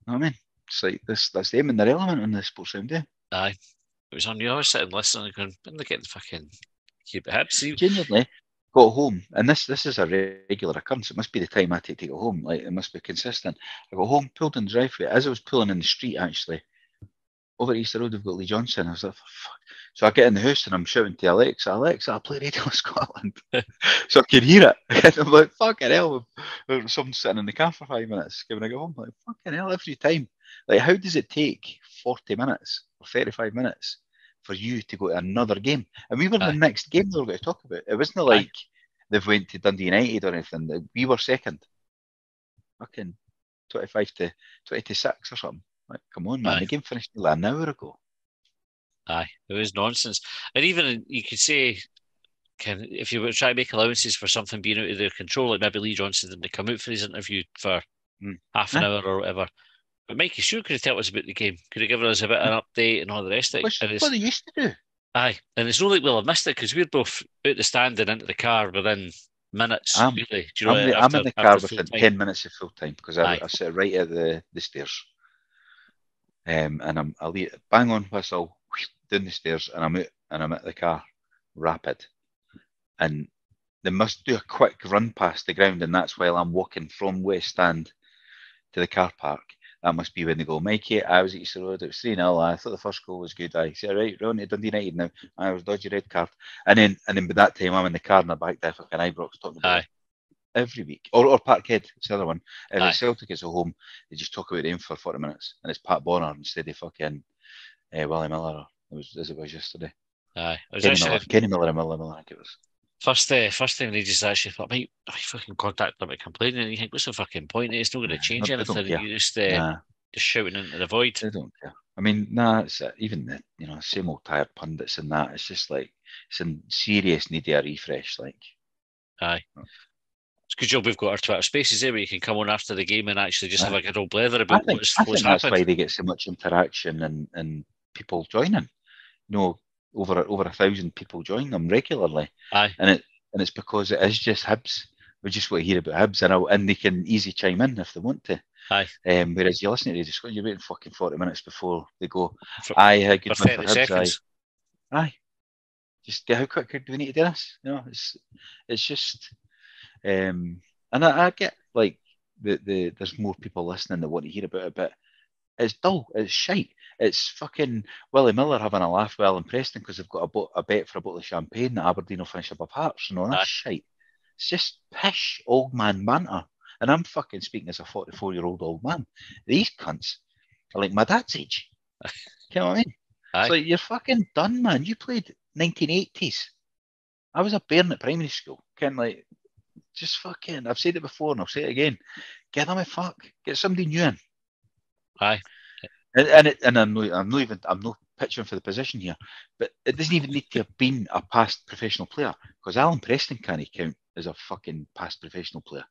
know what I mean? It's like, that's them in their element on the Sports Sound, eh? Aye. It was on you. I was sitting listening and going, when they get the fucking keep it Hibs. Genuinely got home, and this is a regular occurrence. It must be the time I take to go home. Like, it must be consistent. I got home, pulled in the driveway. As I was pulling in the street, actually, over at Easter Road, we've got Lee Johnson. I was like, for fuck. So I get in the house and I'm shouting to Alexa, I play Radio Scotland. So I can hear it. And I'm like, fucking hell. Someone's sitting in the car for 5 minutes. When I go home, I'm like, fucking hell, every time. Like, how does it take 40 minutes or 35 minutes for you to go to another game? And we were the next game they were going to talk about. It wasn't like they've went to Dundee United or anything. We were second. Fucking 25 to 6 or something. Like, come on, man. The game finished an hour ago. Aye, it was nonsense. And even you could say, if you were trying to make allowances for something being out of their control, like maybe Lee Johnson didn't come out for his interview for half an hour or whatever. But Mikey sure could have told us about the game. Could have given us a bit of an update and all the rest of it. What they used to do. Aye, and it's not like we'll have missed it because we're both out the stand and into the car within minutes. Really. Do you know, I'm in the car within 10 minutes of full time because I sit right at the stairs. And I'll bang on whistle down the stairs and I'm out and I'm at the car rapid. And they must do a quick run past the ground, and that's while I'm walking from West Stand to the car park. That must be when they go, Mikey, I was at Easter Road, it was 3-0, I thought the first goal was good. I said, right, we're on to Dundee United now. I was dodgy red card. And then by that time I'm in the car in the back there fucking Ibrox talking about it every week. Or Parkhead, it's the other one. If Celtic is at home, they just talk about them for 40 minutes. And it's Pat Bonner instead of fucking Willie Miller, as it was yesterday. Aye. Kenneh Miller and Willie Miller, I think it was. First time they just actually thought, I fucking contact them to complain, and you think, what's the fucking point? It's not going to change anything. You just shouting into the void. They don't care. I mean, it's even the same old tired pundits and that. It's just like it's in serious need of a refresh. Like, aye, it's a good job we've got our Twitter Spaces there where you can come on after the game and actually just have a good old blether about what's happened. That's why they get so much interaction and people joining. Over 1,000 people join them regularly. Aye. And it's because it is just Hibs. We just want to hear about Hibs and they can easy chime in if they want to. Aye. Whereas you listen to Radio Scotland, you're waiting fucking 40 minutes before they go, aye, good for win for 30 Hibs, seconds. Aye. Just how quick do we need to do this? It's just and I get like there's more people listening that want to hear about it, but it's dull, it's shite. It's fucking Willie Miller having a laugh with Alan Preston because they've got a bet for a bottle of champagne that Aberdeen will finish above Hearts and all that shite. It's just pish, old man banter. And I'm fucking speaking as a 44-year-old old man. These cunts are like my dad's age. You know what I mean? It's like, you're fucking done, man. You played 1980s. I was a bairn at primary school. Just fucking, I've said it before and I'll say it again. Get them a fuck. Get somebody new in. Aye. And I'm not pitching for the position here, but it doesn't even need to have been a past professional player because Alan Preston can't count as a fucking past professional player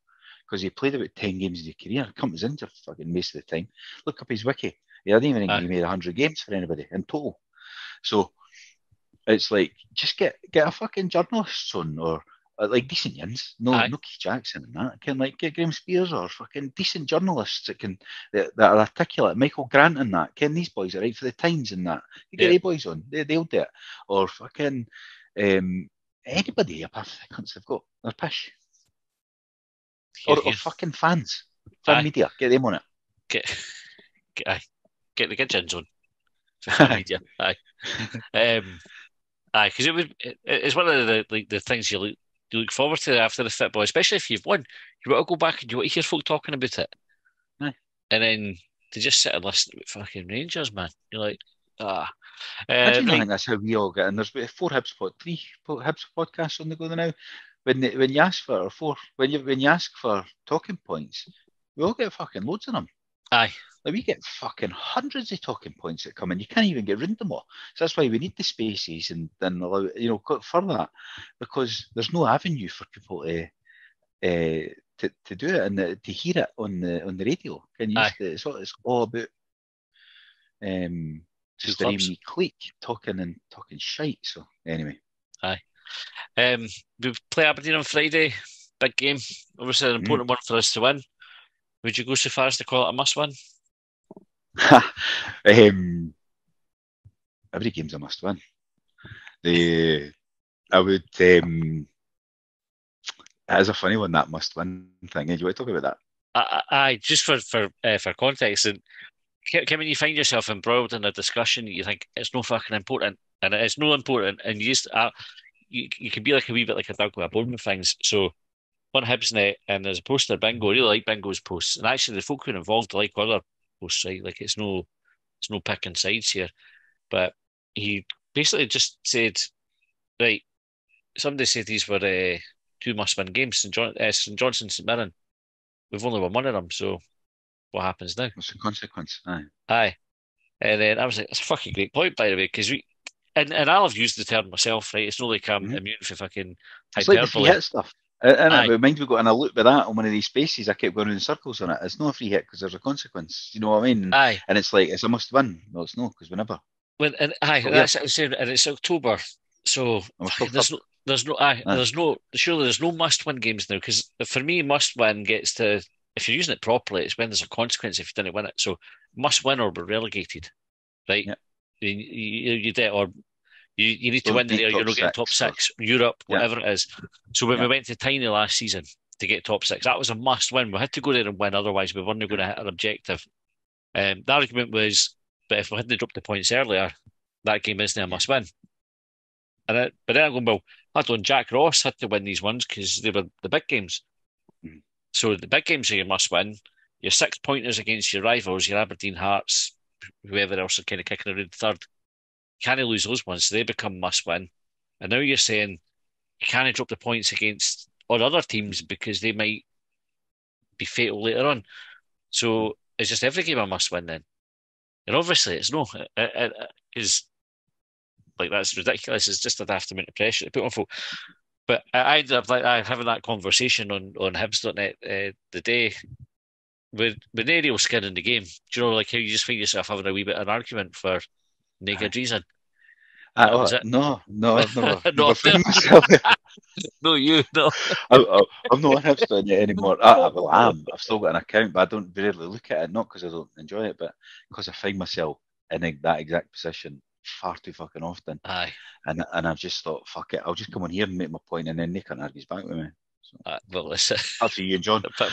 because he played about 10 games in his career, comes into fucking most of the time. Look up his wiki. I didn't even think he made 100 games for anybody in total. So it's like, just get a fucking journalist on or like decent yins, no Keith Jackson and that. Get Graham Spears or fucking decent journalists that are articulate. Michael Grant and that. These boys are right for the Times and that. You get the boys on, they'll do it. Or fucking anybody apart from the cunts they've got. They're pish. Or fucking fans. Fan media. Get them on it. Get the gins on. Fan media. Aye. Because it's one of the things you look forward to after the football, especially if you've won. You want to go back and you want to hear folk talking about it. Aye. And then to just sit and listen to fucking Rangers, man. You're like, I think that's how we all get. And there's 3 Hibs podcasts on the go now. When you ask for when you ask for talking points, we all get fucking loads of them. Aye. Like we get fucking hundreds of talking points that come in. You can't even get rid of them all. So that's why we need the spaces and allow for that, because there's no avenue for people to do it and to hear it on the radio. It's all about just a wee clique talking shite. So anyway, aye. We play Aberdeen on Friday. Big game. Obviously an important one for us to win. Would you go so far as to call it a must-win? Every game's a must-win. I would. That's a funny one, that must-win thing. Do you want to talk about that? Aye, just for context, and when you find yourself embroiled in a discussion, you think it's no fucking important, and it's no important, and you can be like a wee bit like a dog with a bone with things. So on Hibsnet, and there's a poster Bingo. I really like Bingo's posts, and actually the folk who are involved like other posts, right? Like it's no picking sides here, but he basically just said, right, somebody said these were two must-win games, St Johnstone, St Mirren. We've only won one of them, so what happens now? What's the consequence? Aye. Aye. And then I was like, that's a fucking great point, by the way, because and I'll have used the term myself, right? It's not like I'm immune for fucking It's like the hyperbole. free hit stuff. And it reminds me, got in a loop with that on one of these spaces. I kept going in circles on it. It's not a free hit because there's a consequence. You know what I mean? Aye. And it's like, it's a must win. Well, it's not because we never. That's what I'm saying, and it's October, so surely there's no must-win games now, because for me, must-win gets to, if you're using it properly, it's when there's a consequence if you didn't win it. So must-win or we're relegated, right? Yep. You did, or you need to win the you're not getting top six, Europe, whatever it is. So when we went to Tiny last season to get top six, that was a must-win. We had to go there and win, otherwise we weren't going to hit our objective. The argument was, but if we hadn't dropped the points earlier, that game isn't a must-win. But then I'm going, well, hold on, Jack Ross had to win these ones because they were the big games. Mm. So the big games are your must-win. Your 6-pointers against your rivals, your Aberdeen Hearts, whoever else are kind of kicking around third, you can't lose those ones, so they become must-win. And now you're saying you can't drop the points against all other teams because they might be fatal later on. So it's just every game a must-win then. And obviously it's no. It is like, that's ridiculous. It's just a daft amount of pressure to put on folk. But I ended up having that conversation on Hibs.net the day with no real skin in the game. Do you know, like how you just find yourself having a wee bit of an argument for no good reason? No, I've never No, framed myself. No, you, no. I'm not on Hibs.net anymore. Well, I am. I've still got an account, but I don't really look at it. Not because I don't enjoy it, but because I find myself in that exact position far too fucking often. Aye. And I've just thought, fuck it, I'll just come on here and make my point, and then Nick and argues back with me. So, well, listen. I'll see you and John. I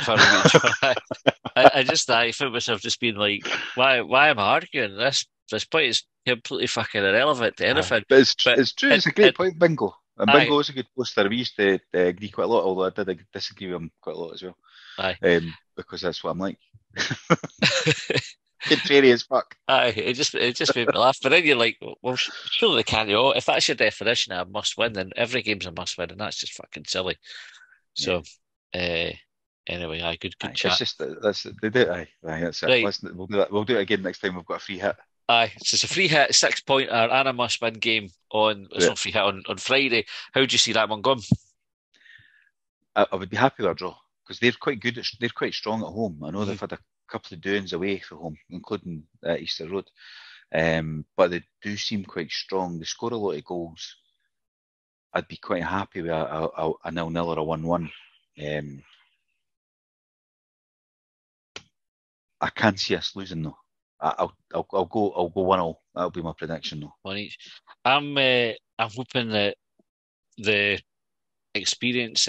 found myself just being like, why am I arguing? This point is completely fucking irrelevant to anything. But it's true. It's a great point, Bingo. And Bingo is a good poster. We used to agree quite a lot, although I did disagree with him quite a lot as well. Aye. Because that's what I'm like. Contrary as fuck. Aye, it just made me laugh. But then you're like, well, surely they can't. If that's your definition of a must win, then every game's a must win, and that's just fucking silly. So, anyway, good chat. It's just they do it. Aye, that's it. Right. Listen, we'll do it again next time we've got a free hit. Aye, so it's a free hit, 6-pointer, and a must win game on. It's not free hit on Friday. How do you see that one going? I would be happy with a draw because they're quite good. They're quite strong at home. I know they've had a couple of doings away from home, including Easter Road, but they do seem quite strong. They score a lot of goals. I'd be quite happy with a 0-0 or a 1-1. I can't see us losing though. I'll go 1-0. That'll be my prediction though. One each. I'm hoping that the experience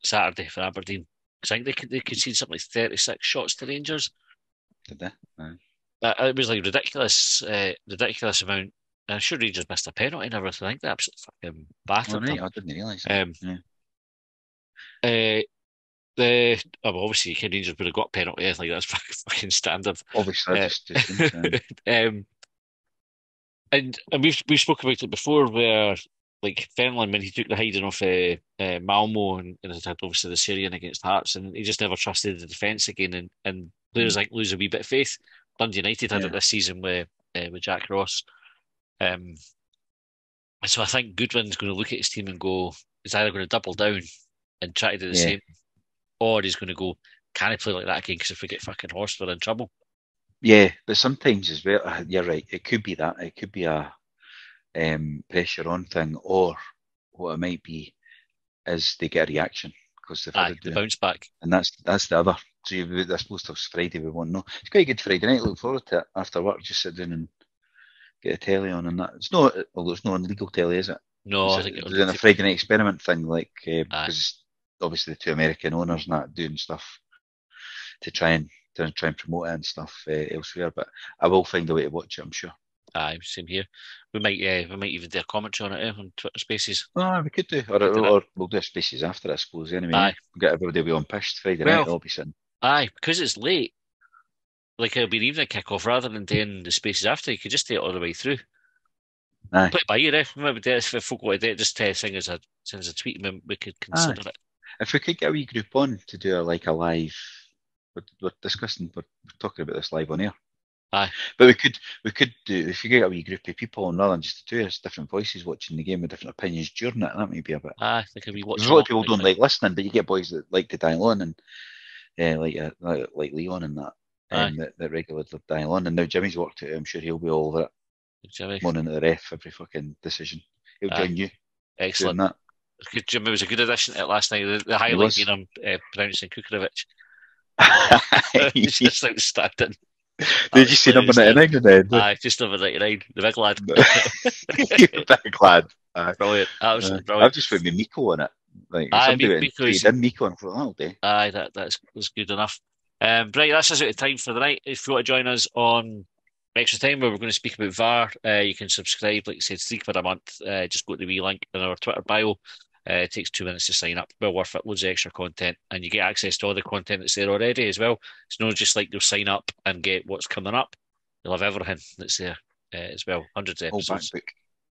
Saturday for Aberdeen, because I think they conceded something like 36 shots to Rangers. Did they? Aye. It was like ridiculous amount. I'm sure Rangers missed a penalty and everything. I think they absolutely fucking battered them. I didn't realise. Obviously, Rangers would have got a penalty. I think that's fucking standard. Obviously, and we've spoken about it before, where like Fenlon, when he took the hiding off Malmo and it had obviously the Syrian against Hearts, and he just never trusted the defence again, and players like lose a wee bit of faith. Dundee United had it this season with Jack Ross. And so I think Goodwin's going to look at his team and go, he's either going to double down and try to do the same, or he's going to go, can I play like that again? Because if we get fucking horsed, we're in trouble. Yeah, but sometimes as well, you're right, it could be that. It could be a pressure on thing, or what it might be is they get a reaction because they've had the bounce back. And that's the other. So I suppose till Friday we won't know. It's quite a good Friday night. Look forward to it after work. Just sit down and get a telly on and that. It's not, although it's not on legal telly, is it? No, I think it's doing a Friday night experiment thing, like because obviously the two American owners and that doing stuff to try and to try and promote it and stuff elsewhere. But I will find a way to watch it, I'm sure. Aye, same here. We might even do a commentary on it on Twitter Spaces. Oh, we could do, or we'll do Spaces after, I suppose. Anyway, Aye. We'll get everybody be on pished Friday night. I'll be sitting. Aye, because it's late. Like it'll be an evening kick-off rather than doing the Spaces after. You could just take it all the way through. Aye. Put it by you, maybe do it if folk want to do it. Just send us a tweet. We could consider it. If we could get a wee group on to do a live, we're talking about this live on air. Aye, but we could do, if you get a wee group of people on rather than just the two of us, different voices watching the game with different opinions during it. That might be a bit. Aye, they could be watching. A lot of people don't like listening, but you get boys that like to dial on and like Leon and that regularly dial on. And now Jimmy's worked it. I'm sure he'll be all over it. Jimmy, moaning at the ref every fucking decision. He'll join you. Excellent. That. Jimmy was a good addition to it last night. The highlight being him pronouncing Kukovic. Just outstanding. Did you see number 99 then? Aye, just number 99, the big lad. Big lad. Brilliant. Absolutely brilliant. I've just put me Myko on it. Like, Myko on for that'll do. Aye, that's good enough. Right, that's us out of time for the night. If you want to join us on Extra Time, where we're going to speak about VAR, you can subscribe, like I said, £3 a month. Just go to the wee link in our Twitter bio. It takes 2 minutes to sign up. Well worth it. Loads of extra content, and you get access to all the content that's there already as well. It's not just like you'll sign up and get what's coming up. You'll have everything that's there as well. Hundreds of episodes.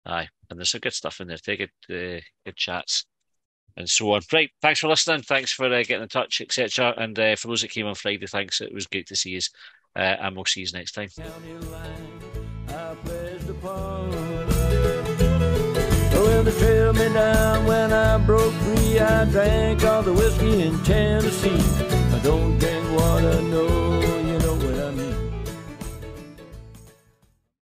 Aye, and there's some good stuff in there. Take good chats and so on. Right, thanks for listening. Thanks for getting in touch, etc. And for those that came on Friday, thanks. It was great to see you. And we'll see you next time. Well, they trailed me down when I broke free. I drank all the whiskey in Tennessee. I don't drink what I know.